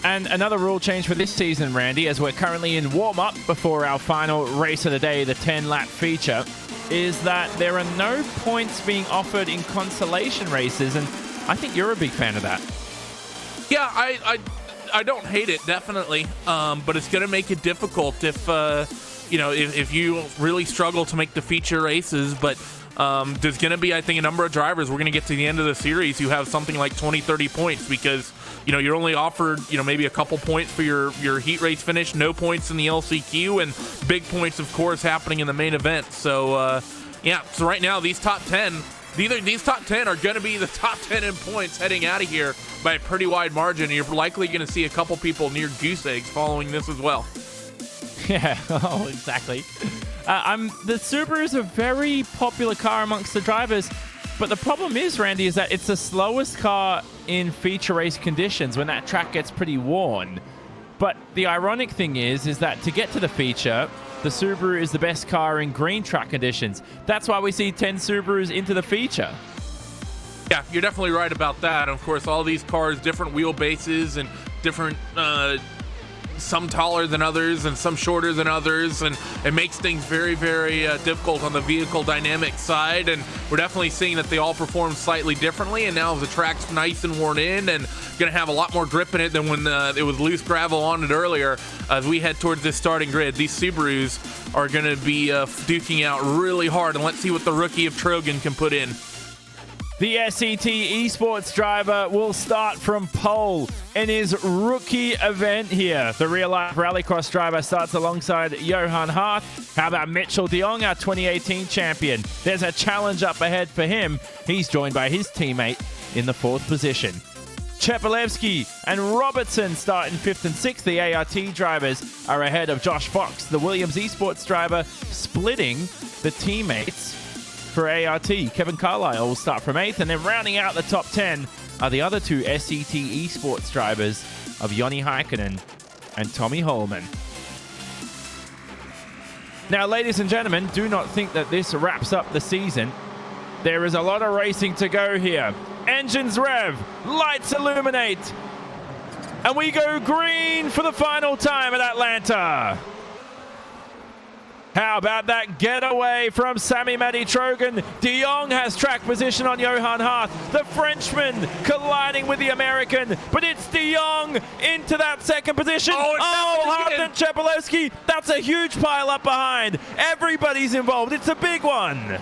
And another rule change for this season, Randy, as we're currently in warm-up before our final race of the day, the 10-lap feature, is that there are no points being offered in consolation races, and I think you're a big fan of that. Yeah, I don't hate it, definitely, but it's going to make it difficult if you really struggle to make the feature races, but there's going to be, I think, a number of drivers. We're going to get to the end of the series who have something like 20, 30 points because, you're only offered, maybe a couple points for your heat race finish, no points in the LCQ, and big points, of course, happening in the main event. So, so right now, these top 10 are going to be the top 10 in points heading out of here by a pretty wide margin. You're likely going to see a couple people near goose eggs following this as well. Yeah, oh, exactly. The Subaru is a very popular car amongst the drivers, but the problem is, Randy, is that it's the slowest car in feature race conditions when that track gets pretty worn. But the ironic thing is that to get to the feature, the Subaru is the best car in green track conditions. That's why we see 10 Subarus into the feature. Yeah, you're definitely right about that. Of course, all these cars, different wheelbases and different, some taller than others and some shorter than others, and it makes things very, very difficult on the vehicle dynamic side, and we're definitely seeing that they all perform slightly differently, and now the track's nice and worn in and going to have a lot more grip in it than when it was loose gravel on it earlier. As we head towards this starting grid, these Subarus are going to be duking out really hard, and let's see what the rookie of Trogan can put in. The SET Esports driver will start from pole in his rookie event here. The real-life Rallycross driver starts alongside Johan Hart. How about Mitchell de Jong, our 2018 champion? There's a challenge up ahead for him. He's joined by his teammate in the 4th position. Chepelevsky and Robertson start in 5th and 6th. The ART drivers are ahead of Josh Fox, the Williams Esports driver, splitting the teammates for ART. Kevin Carlisle will start from 8th, and then rounding out the top 10 are the other 2 SET Esports drivers of Joni Heikkinen and Tommy Holman. Now, ladies and gentlemen, do not think that this wraps up the season. There is a lot of racing to go here. Engines rev, lights illuminate, and we go green for the final time at Atlanta. How about that getaway from Sammy Matty Trogan? De Jong has track position on Johan Hart. The Frenchman colliding with the American, but it's De Jong into that second position. Hart and Chepolowski. That's a huge pile up behind. Everybody's involved. It's a big one.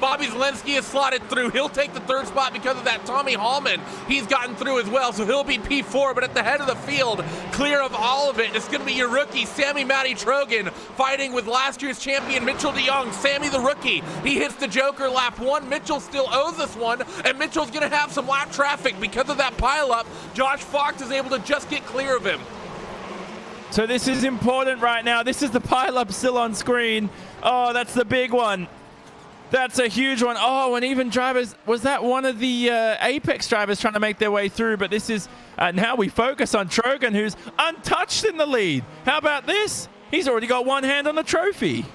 Bobby Zelensky has slotted through. He'll take the third spot because of that. Tommy Hallman, he's gotten through as well, so he'll be P4, but at the head of the field, clear of all of it, it's going to be your rookie, Sammy Matty Trogan, fighting with last year's champion, Mitchell de Jong. Sammy the rookie, he hits the Joker lap 1. Mitchell still owes us one, and Mitchell's going to have some lap traffic because of that pileup. Josh Fox is able to just get clear of him. So this is important right now. This is the pileup still on screen. Oh, that's the big one. That's a huge one. Oh, and even drivers, was that one of the Apex drivers trying to make their way through? But this is, now we focus on Trogan, who's untouched in the lead. How about this? He's already got one hand on the trophy.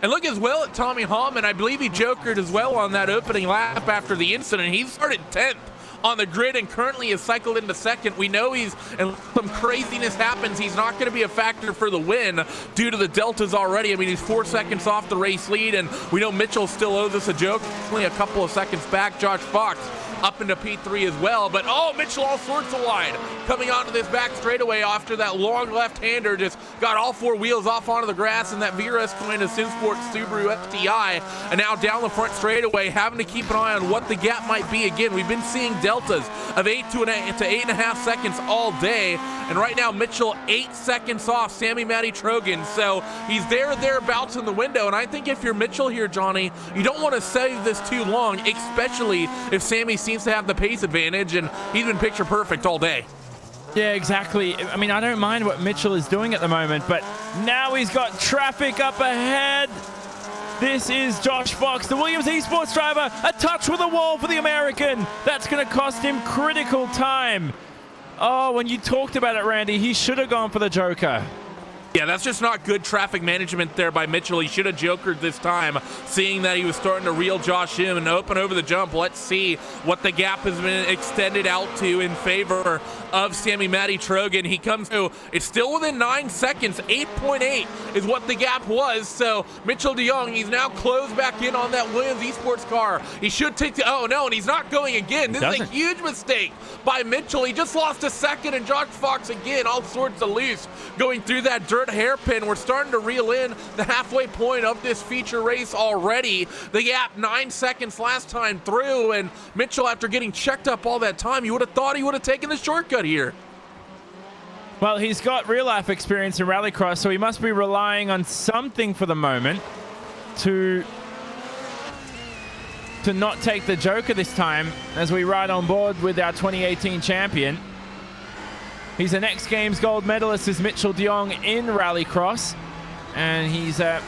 And look as well at Tommy Hallman. I believe he jokered as well on that opening lap after the incident. He started 10th on the grid and currently is cycled into second. We know and some craziness happens, he's not going to be a factor for the win due to the deltas already. I mean, he's 4 seconds off the race lead, and we know Mitchell still owes us a joke. Only a couple of seconds back. Josh Fox up into P3 as well, but Mitchell all sorts of wide coming onto this back straightaway after that long left-hander just got all 4 wheels off onto the grass, and that Vera Escalante Simsport Subaru FTI, and now down the front straightaway, having to keep an eye on what the gap might be. Again, we've been seeing deltas of 8 to 8.5 seconds all day, and right now Mitchell 8 seconds off Sammy Matty Trogan, so he's thereabouts in the window. And I think if you're Mitchell here, Johnny, you don't want to save this too long, especially if Sammy seems to have the pace advantage, and he's been picture perfect all day. Yeah, exactly. I mean, I don't mind what Mitchell is doing at the moment, but now he's got traffic up ahead. This is Josh Fox, the Williams Esports driver, a touch with the wall for the American. That's going to cost him critical time. Oh, when you talked about it, Randy, he should have gone for the Joker. Yeah, that's just not good traffic management there by Mitchell. He should have jokered this time, seeing that he was starting to reel Josh in and open over the jump. Let's see what the gap has been extended out to in favor of Sammy Matty Trogan. He comes to, it's still within 9 seconds. 8.8 is what the gap was. So Mitchell de Jong, he's now closed back in on that Williams Esports car. He should take the, oh no, and he's not going again. This is a huge mistake by Mitchell. He just lost a second, and Josh Fox again, all sorts of loose, going through that dirt hairpin. We're starting to reel in the halfway point of this feature race already. The gap 9 seconds last time through, and Mitchell, after getting checked up all that time, you would have thought he would have taken the shortcut here. Well, he's got real life experience in Rallycross, so he must be relying on something for the moment to not take the Joker this time as we ride on board with our 2018 champion. He's an X Games gold medalist, is Mitchell de Jong in Rallycross, and he's a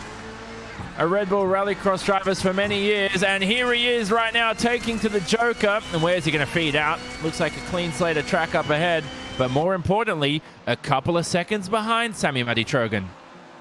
Red Bull Rallycross driver for many years, and here he is right now taking to the Joker. And where's he going to feed out? Looks like a clean slate of track up ahead, but more importantly, a couple of seconds behind Sammy Matty Trogan.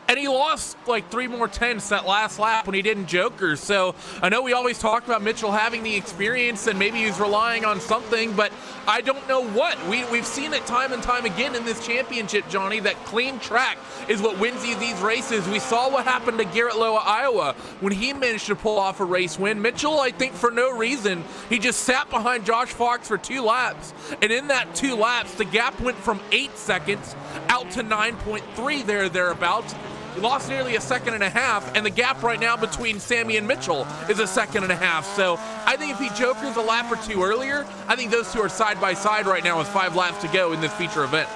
And he lost like 3 more tenths that last lap when he didn't joker. So I know we always talked about Mitchell having the experience and maybe he's relying on something, but I don't know what. We've seen it time and time again in this championship, Johnny, that clean track is what wins you these races. We saw what happened to Garrett Lowe at Iowa when he managed to pull off a race win. Mitchell, I think for no reason, he just sat behind Josh Fox for 2 laps. And in that 2 laps, the gap went from 8 seconds out to 9.3 thereabouts. He lost nearly 1.5 seconds, and the gap right now between Sammy and Mitchell is 1.5 seconds. So I think if he jokers a lap or 2 earlier, I think those 2 are side by side right now with 5 laps to go in this feature event.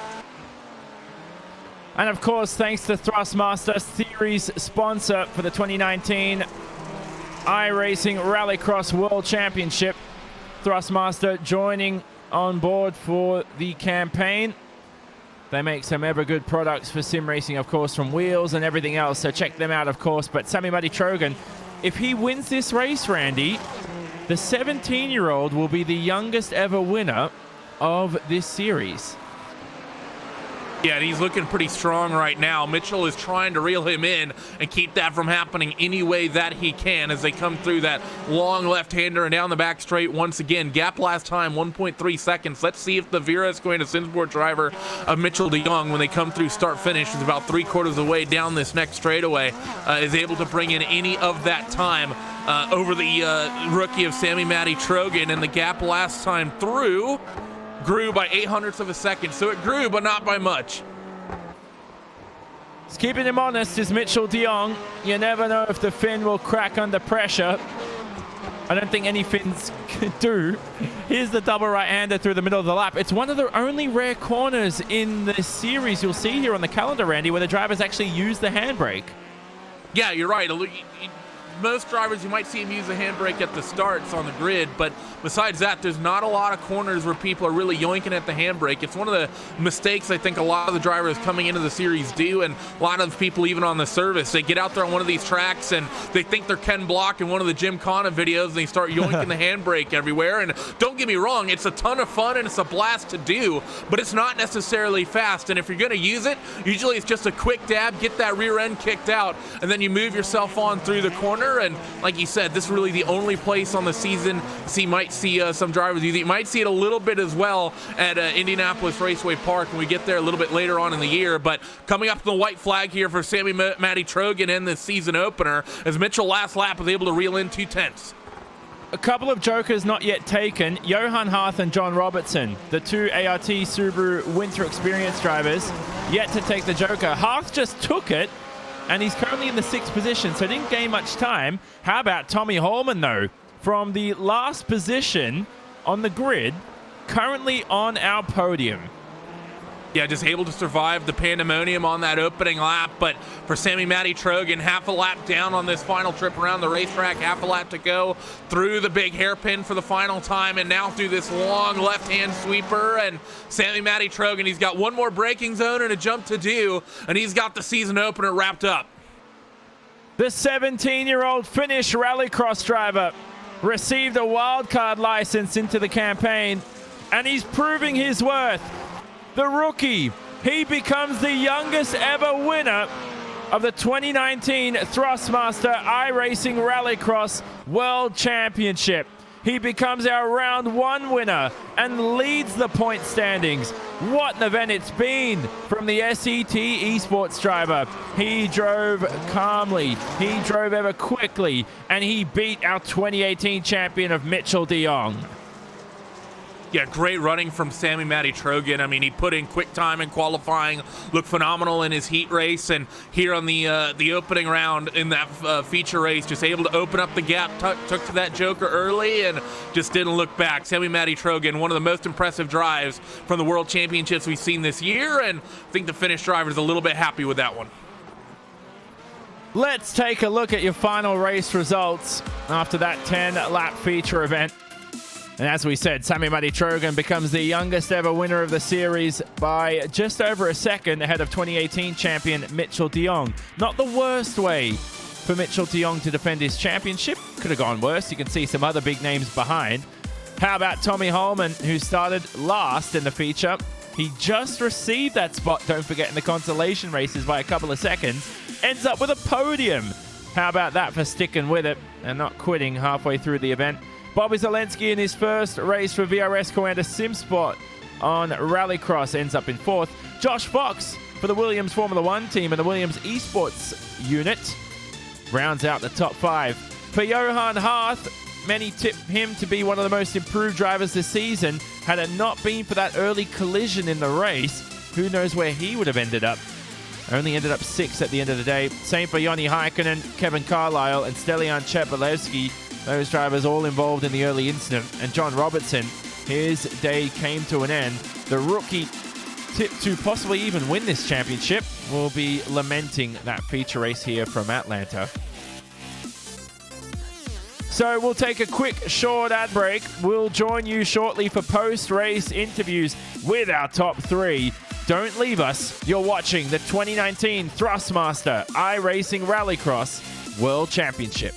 And of course, thanks to Thrustmaster, series sponsor for the 2019 iRacing Rallycross World Championship. Thrustmaster joining on board for the campaign. They make some ever good products for sim racing, of course, from wheels and everything else. So check them out, of course. But Sammy Matty Trogan, if he wins this race, Randy, the 17-year-old will be the youngest ever winner of this series. Yeah, and he's looking pretty strong right now. Mitchell is trying to reel him in and keep that from happening any way that he can as they come through that long left-hander and down the back straight once again. Gap last time, 1.3 seconds. Let's see if the Vera is going to Simsport driver of Mitchell DeYoung, when they come through start-finish, is about 3/4 of the way down this next straightaway, is able to bring in any of that time over the rookie of Sammy Matty Trogan. And the gap last time through grew by 0.08 of a second, so it grew, but not by much. It's keeping him honest is Mitchell DeYoung. You never know if the Finn will crack under pressure. I don't think any Finns do. Here's the double right-hander through the middle of the lap. It's one of the only rare corners in the series you'll see here on the calendar, Randy, where the drivers actually use the handbrake. Yeah, you're right. Most drivers, you might see them use the handbrake at the starts on the grid, but besides that, there's not a lot of corners where people are really yoinking at the handbrake. It's one of the mistakes I think a lot of the drivers coming into the series do, and a lot of people even on the service. They get out there on one of these tracks and they think they're Ken Block in one of the Jim Connor videos, and they start yoinking the handbrake everywhere. And don't get me wrong, it's a ton of fun and it's a blast to do, but it's not necessarily fast. And if you're going to use it, usually it's just a quick dab, get that rear end kicked out, and then you move yourself on through the corner. And like you said, this is really the only place on the season you might see some drivers use it. You might see it a little bit as well at Indianapolis Raceway Park when we get there a little bit later on in the year. But coming up the white flag here for Sammy Matty Trogan in the season opener, as Mitchell last lap was able to reel in 2/10. A couple of jokers not yet taken. Johan Harth and John Robertson, the two ART Subaru Winter Experience drivers, yet to take the joker. Harth just took it, and he's currently in the 6th position, so didn't gain much time. How about Tommy Holman, though? From the last position on the grid, currently on our podium. Yeah, just able to survive the pandemonium on that opening lap. But for Sammy Matty Trogan, half a lap down on this final trip around the racetrack, half a lap to go through the big hairpin for the final time, and now through this long left-hand sweeper. And Sammy Matty Trogan, he's got one more braking zone and a jump to do, and he's got the season opener wrapped up. The 17-year-old Finnish rallycross driver received a wildcard license into the campaign, and he's proving his worth. The rookie, he becomes the youngest ever winner of the 2019 Thrustmaster iRacing Rallycross World Championship. He becomes our round 1 winner and leads the point standings. What an event it's been from the SET esports driver. He drove calmly, he drove ever quickly, and he beat our 2018 champion of Mitchell DeYoung. Yeah, great running from Sammy Matty Trogan. I mean, he put in quick time in qualifying, looked phenomenal in his heat race, and here on the opening round in that feature race, just able to open up the gap, took to that joker early, and just didn't look back. Sammy Matty Trogan, one of the most impressive drives from the World Championships we've seen this year, and I think the Finnish driver's a little bit happy with that one. Let's take a look at your final race results after that 10-lap feature event. And as we said, Sammy Matty Trogan becomes the youngest ever winner of the series by just over a second ahead of 2018 champion Mitchell DeYoung. Not the worst way for Mitchell DeYoung to defend his championship. Could have gone worse. You can see some other big names behind. How about Tommy Holman, who started last in the feature? He just received that spot, don't forget, in the consolation races by a couple of seconds. Ends up with a podium. How about that for sticking with it and not quitting halfway through the event? Bobby Zelensky in his first race for VRS Commander Simsport on Rallycross ends up in 4th. Josh Fox for the Williams Formula 1 team and the Williams Esports unit rounds out the top 5. For Johan Harth, many tip him to be one of the most improved drivers this season. Had it not been for that early collision in the race, who knows where he would have ended up. Only ended up 6th at the end of the day. Same for Joni Heikkinen, Kevin Carlisle, and Stelian Chebolevsky. Those drivers all involved in the early incident. And John Robertson, his day came to an end. The rookie tipped to possibly even win this championship will be lamenting that feature race here from Atlanta. So we'll take a quick short ad break. We'll join you shortly for post-race interviews with our top 3. Don't leave us. You're watching the 2019 Thrustmaster iRacing Rallycross World Championship.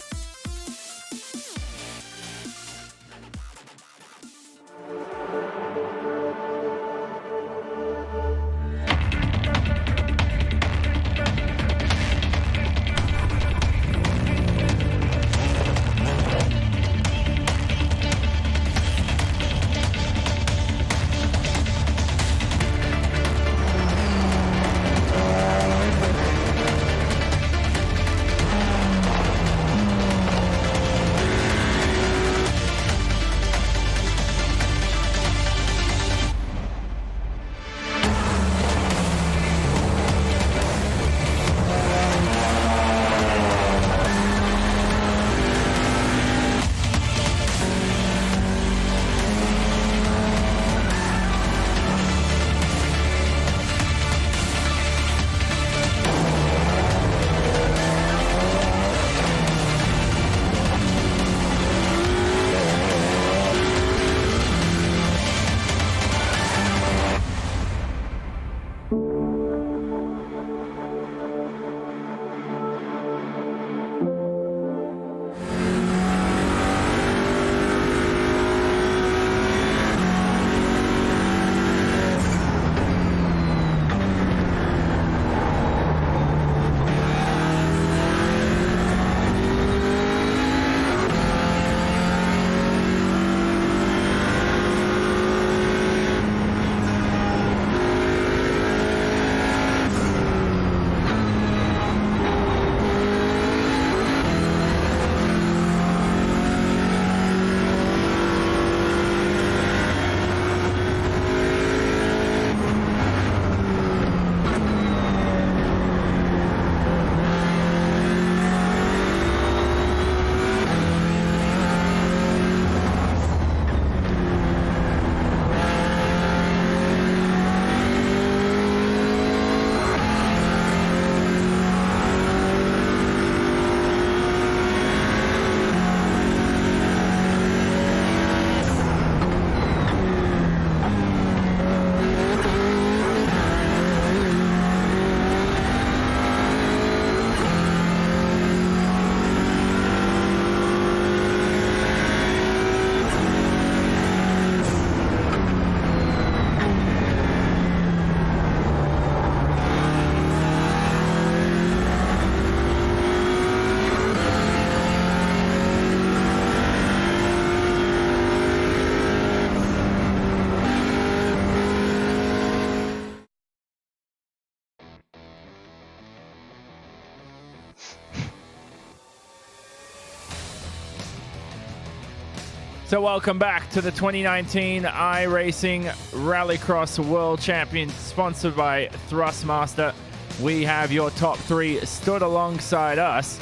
So welcome back to the 2019 iRacing Rallycross World Championship, sponsored by Thrustmaster. We have your top three stood alongside us.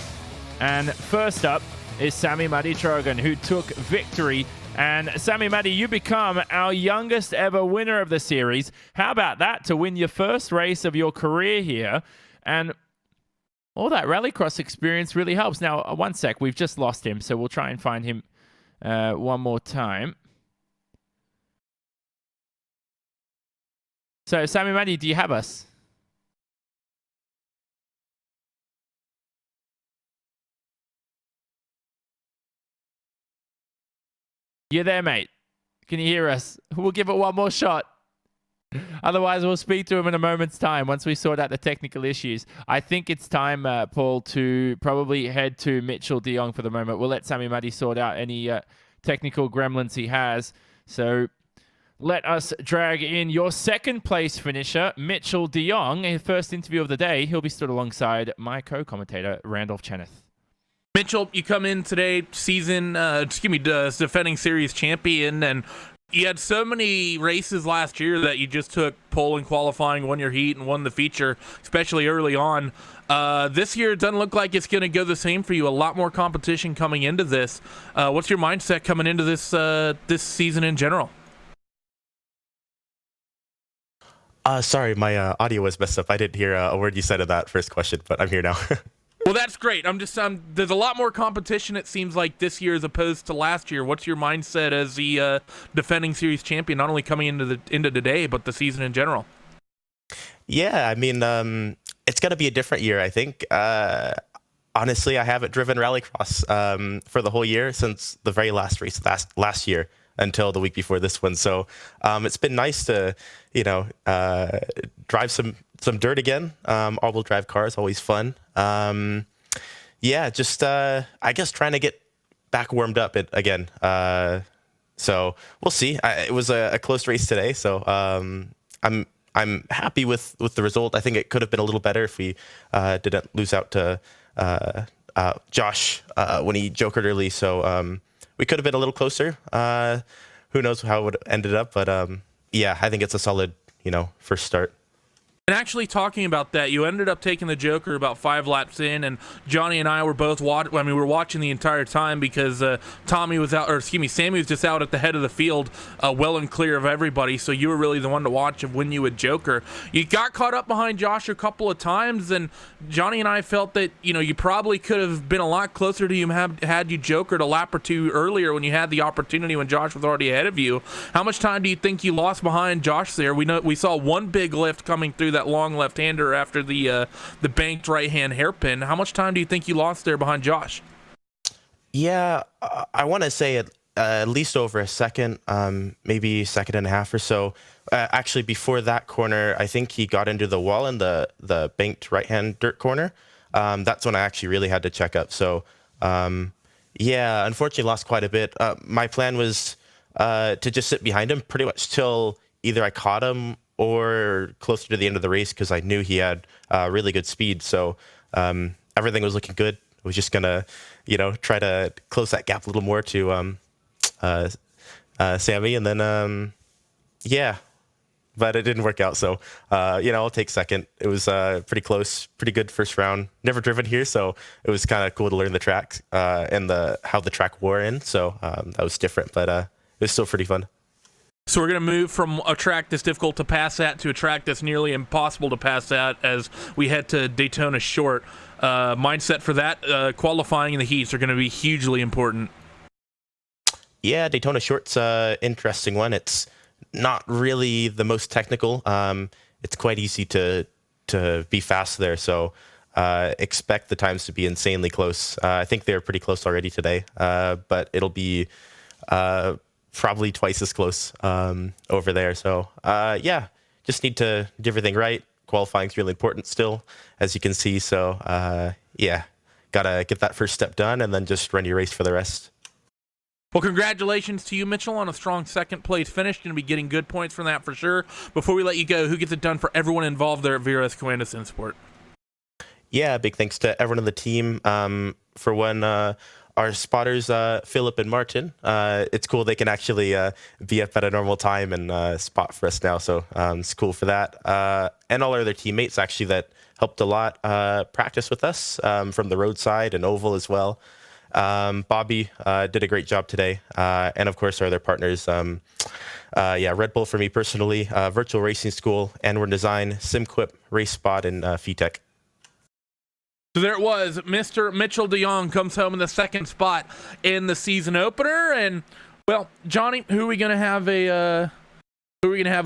And first up is Sami Matti Trogan, who took victory. And Sami Matti, you become our youngest ever winner of the series. How about that, to win your first race of your career here? And all that Rallycross experience really helps. Now, one sec, we've just lost him, so we'll try and find him one more time. So, Sami Matti, do you have us? You there, mate? Can you hear us? We'll give it one more shot. Otherwise, we'll speak to him in a moment's time once we sort out the technical issues. I think it's time, Paul, to probably head to Mitchell de Jong for the moment. We'll let Sami Matti sort out any technical gremlins he has. So let us drag in your second place finisher, Mitchell de Jong. His first interview of the day. He'll be stood alongside my co-commentator, Randolph Cheneth. Mitchell, you come in today, defending series champion, and you had so many races last year that you just took pole and qualifying, won your heat, and won the feature, especially early on. This year, it doesn't look like it's going to go the same for you. A lot more competition coming into this. What's your mindset coming into this this season in general? Sorry, my audio was messed up. I didn't hear a word you said in that first question, but I'm here now. Well, that's great. There's a lot more competition, it seems like, this year as opposed to last year. What's your mindset as the defending series champion, not only coming into today, but the season in general? Yeah, I mean, it's going to be a different year, I think. Honestly, I haven't driven Rallycross for the whole year since the very last race last year until the week before this one. So it's been nice to, drive some dirt again. All-wheel drive cars, always fun. Yeah, just I guess trying to get back warmed up again. So we'll see. It was a close race today, so I'm happy with the result. I think it could have been a little better if we didn't lose out to Josh when he jokered early. So we could have been a little closer. Who knows how it would have ended up, but yeah, I think it's a solid, first start. And actually, talking about that, you ended up taking the Joker about 5 laps in, and Johnny and I were both we were watching the entire time because Sammy was just out at the head of the field, well and clear of everybody. So you were really the one to watch of when you would Joker. You got caught up behind Josh a couple of times, and Johnny and I felt that you probably could have been a lot closer to you had you Jokered a lap or two earlier when you had the opportunity when Josh was already ahead of you. How much time do you think you lost behind Josh there? We saw one big lift coming through that long left-hander after the banked right-hand hairpin. How much time do you think you lost there behind Josh? Yeah, I want to say at least over a second, maybe second and a half or so. Actually, before that corner, I think he got into the wall in the banked right-hand dirt corner. That's when I actually really had to check up. So, yeah, unfortunately lost quite a bit. My plan was to just sit behind him pretty much till either I caught him or closer to the end of the race because I knew he had really good speed. So everything was looking good. I was just going to, try to close that gap a little more to Sammy. And then, yeah, but it didn't work out. So, I'll take second. It was pretty close, pretty good first round. Never driven here, so it was kind of cool to learn the track and how the track wore in. So that was different, but it was still pretty fun. So we're going to move from a track that's difficult to pass at to a track that's nearly impossible to pass at as we head to Daytona Short. Mindset for that, qualifying in the heats are going to be hugely important. Yeah, Daytona Short's an interesting one. It's not really the most technical. It's quite easy to be fast there, so expect the times to be insanely close. I think they're pretty close already today, but it'll be probably twice as close over there. So yeah, just need to do everything right. Qualifying is really important still, as you can see. So yeah, gotta get that first step done and then just run your race for the rest. Well, congratulations to you, Mitchell, on a strong second place finish. Going to be getting good points from that for sure. Before we let you go, who gets it done for everyone involved there at VRS Commando Sport? Yeah, big thanks to everyone on the team. For one, our spotters, Philip and Martin. It's cool they can actually be up at a normal time and spot for us now. So it's cool for that. And all our other teammates actually that helped a lot practice with us from the roadside and oval as well. Bobby did a great job today. And of course, our other partners. Red Bull for me personally, Virtual Racing School, N1 Design, SimQuip, Race Spot, and VTech. So there it was. Mr. Mitchell DeYoung comes home in the second spot in the season opener. And, well, Johnny, who are we going to have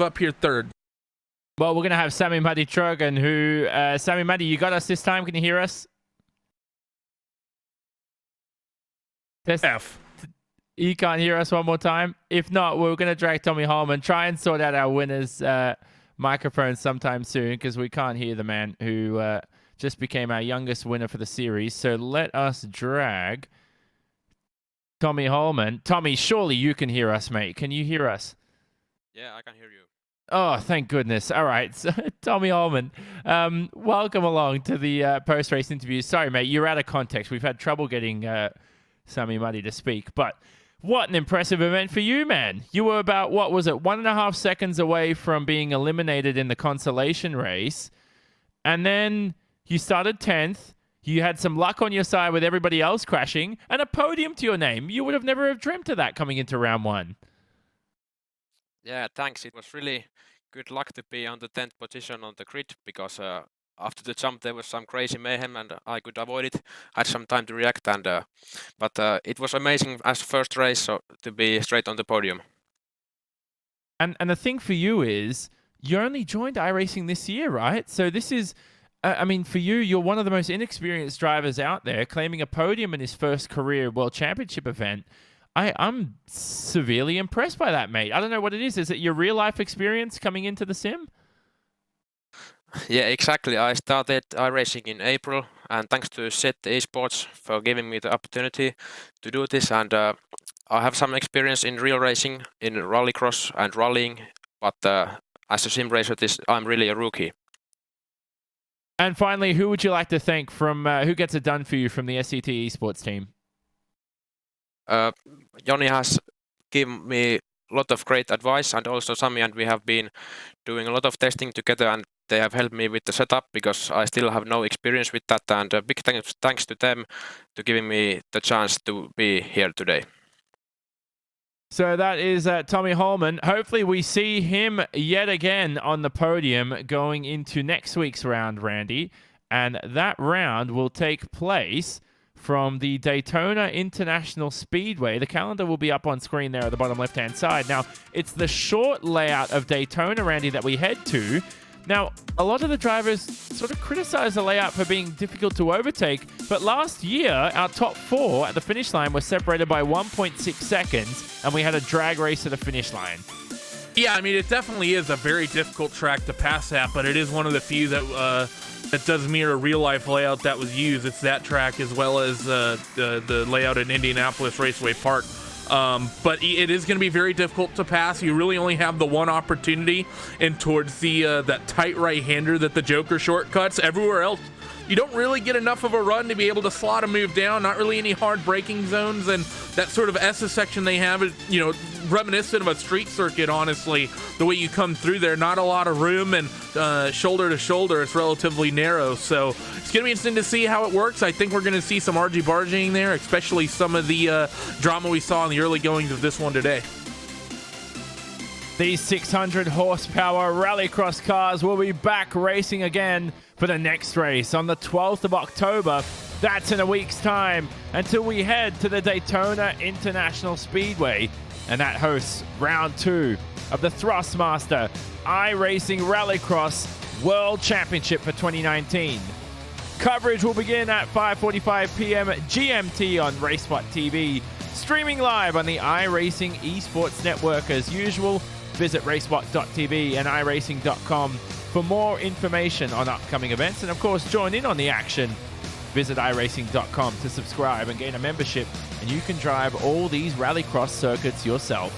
up here third? Well, we're going to have Sammy Muddy Trogan, who, Sammy Muddy, you got us this time? Can you hear us? F. You can't hear us one more time? If not, we're going to drag Tommy Holman, try and sort out our winner's microphone sometime soon, because we can't hear the man who just became our youngest winner for the series. So let us drag Tommy Holman. Tommy, surely you can hear us, mate. Can you hear us? Yeah, I can hear you. Oh, thank goodness. All right. So, Tommy Holman, welcome along to the post-race interview. Sorry, mate, you're out of context. We've had trouble getting Sammy Muddy to speak, but what an impressive event for you, man. You were about, 1.5 seconds away from being eliminated in the Consolation race, and then you started 10th. You had some luck on your side with everybody else crashing, and a podium to your name. You would have never have dreamt of that coming into round one. Yeah, thanks. It was really good luck to be on the 10th position on the grid, because after the jump there was some crazy mayhem and I could avoid it. I had some time to react, and but it was amazing as first race, so to be straight on the podium. And the thing for you is you only joined iRacing this year, right? So this is, I mean, for you, you're one of the most inexperienced drivers out there, claiming a podium in his first career World Championship event. I'm severely impressed by that, mate. I don't know what it is. Is it your real life experience coming into the sim? Yeah, exactly. I started iRacing in April, and thanks to Set Esports for giving me the opportunity to do this. And I have some experience in real racing, in rallycross and rallying, but as a sim racer, I'm really a rookie. And finally, who would you like to thank from who gets it done for you from the SCT Esports team? Johnny has given me a lot of great advice, and also Sami, and we have been doing a lot of testing together, and they have helped me with the setup because I still have no experience with that, and a big thanks to them to giving me the chance to be here today. So that is Tommy Holman. Hopefully we see him yet again on the podium going into next week's round, Randy, and that round will take place from the Daytona International Speedway. The calendar will be up on screen there at the bottom left-hand side. Now, it's the short layout of Daytona, Randy, that we head to. Now, a lot of the drivers sort of criticize the layout for being difficult to overtake, but last year, our top 4 at the finish line were separated by 1.6 seconds, and we had a drag race to the finish line. Yeah, I mean, it definitely is a very difficult track to pass at, but it is one of the few that that does mirror a real-life layout that was used. It's that track as well as the layout at Indianapolis Raceway Park. But it is going to be very difficult to pass. You really only have the one opportunity, and towards the that tight right-hander that the Joker shortcuts. Everywhere else, you don't really get enough of a run to be able to slot a move down. Not really any hard braking zones, and that sort of S section they have is, you know, reminiscent of a street circuit, honestly. The way you come through there, not a lot of room, and shoulder to shoulder, it's relatively narrow. So it's going to be interesting to see how it works. I think we're going to see some argy-bargying there, especially some of the drama we saw in the early goings of this one today. These 600 horsepower rallycross cars will be back racing again for the next race on the 12th of October. That's in a week's time, until we head to the Daytona International Speedway, and that hosts round 2 of the Thrustmaster iRacing Rallycross World Championship for 2019. Coverage will begin at 5:45 p.m. GMT on RaceSpot TV, streaming live on the iRacing Esports Network as usual. Visit racespot.tv and iRacing.com for more information on upcoming events, and of course join in on the action. Visit iRacing.com to subscribe and gain a membership, and you can drive all these rallycross circuits yourself.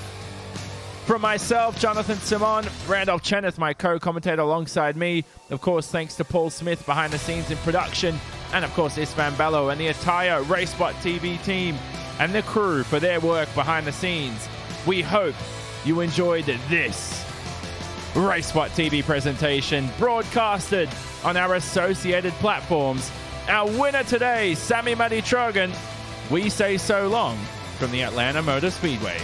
From myself, Jonathan Simon, Randolph Cheneth, my co-commentator alongside me. Of course, thanks to Paul Smith behind the scenes in production. and of course Istvan Bello and the entire RaceSpot TV team and the crew for their work behind the scenes. We hope you enjoyed this RaceSpot TV presentation broadcasted on our associated platforms. Our winner today, Sami Matti Trogan. We say so long from the Atlanta Motor Speedway.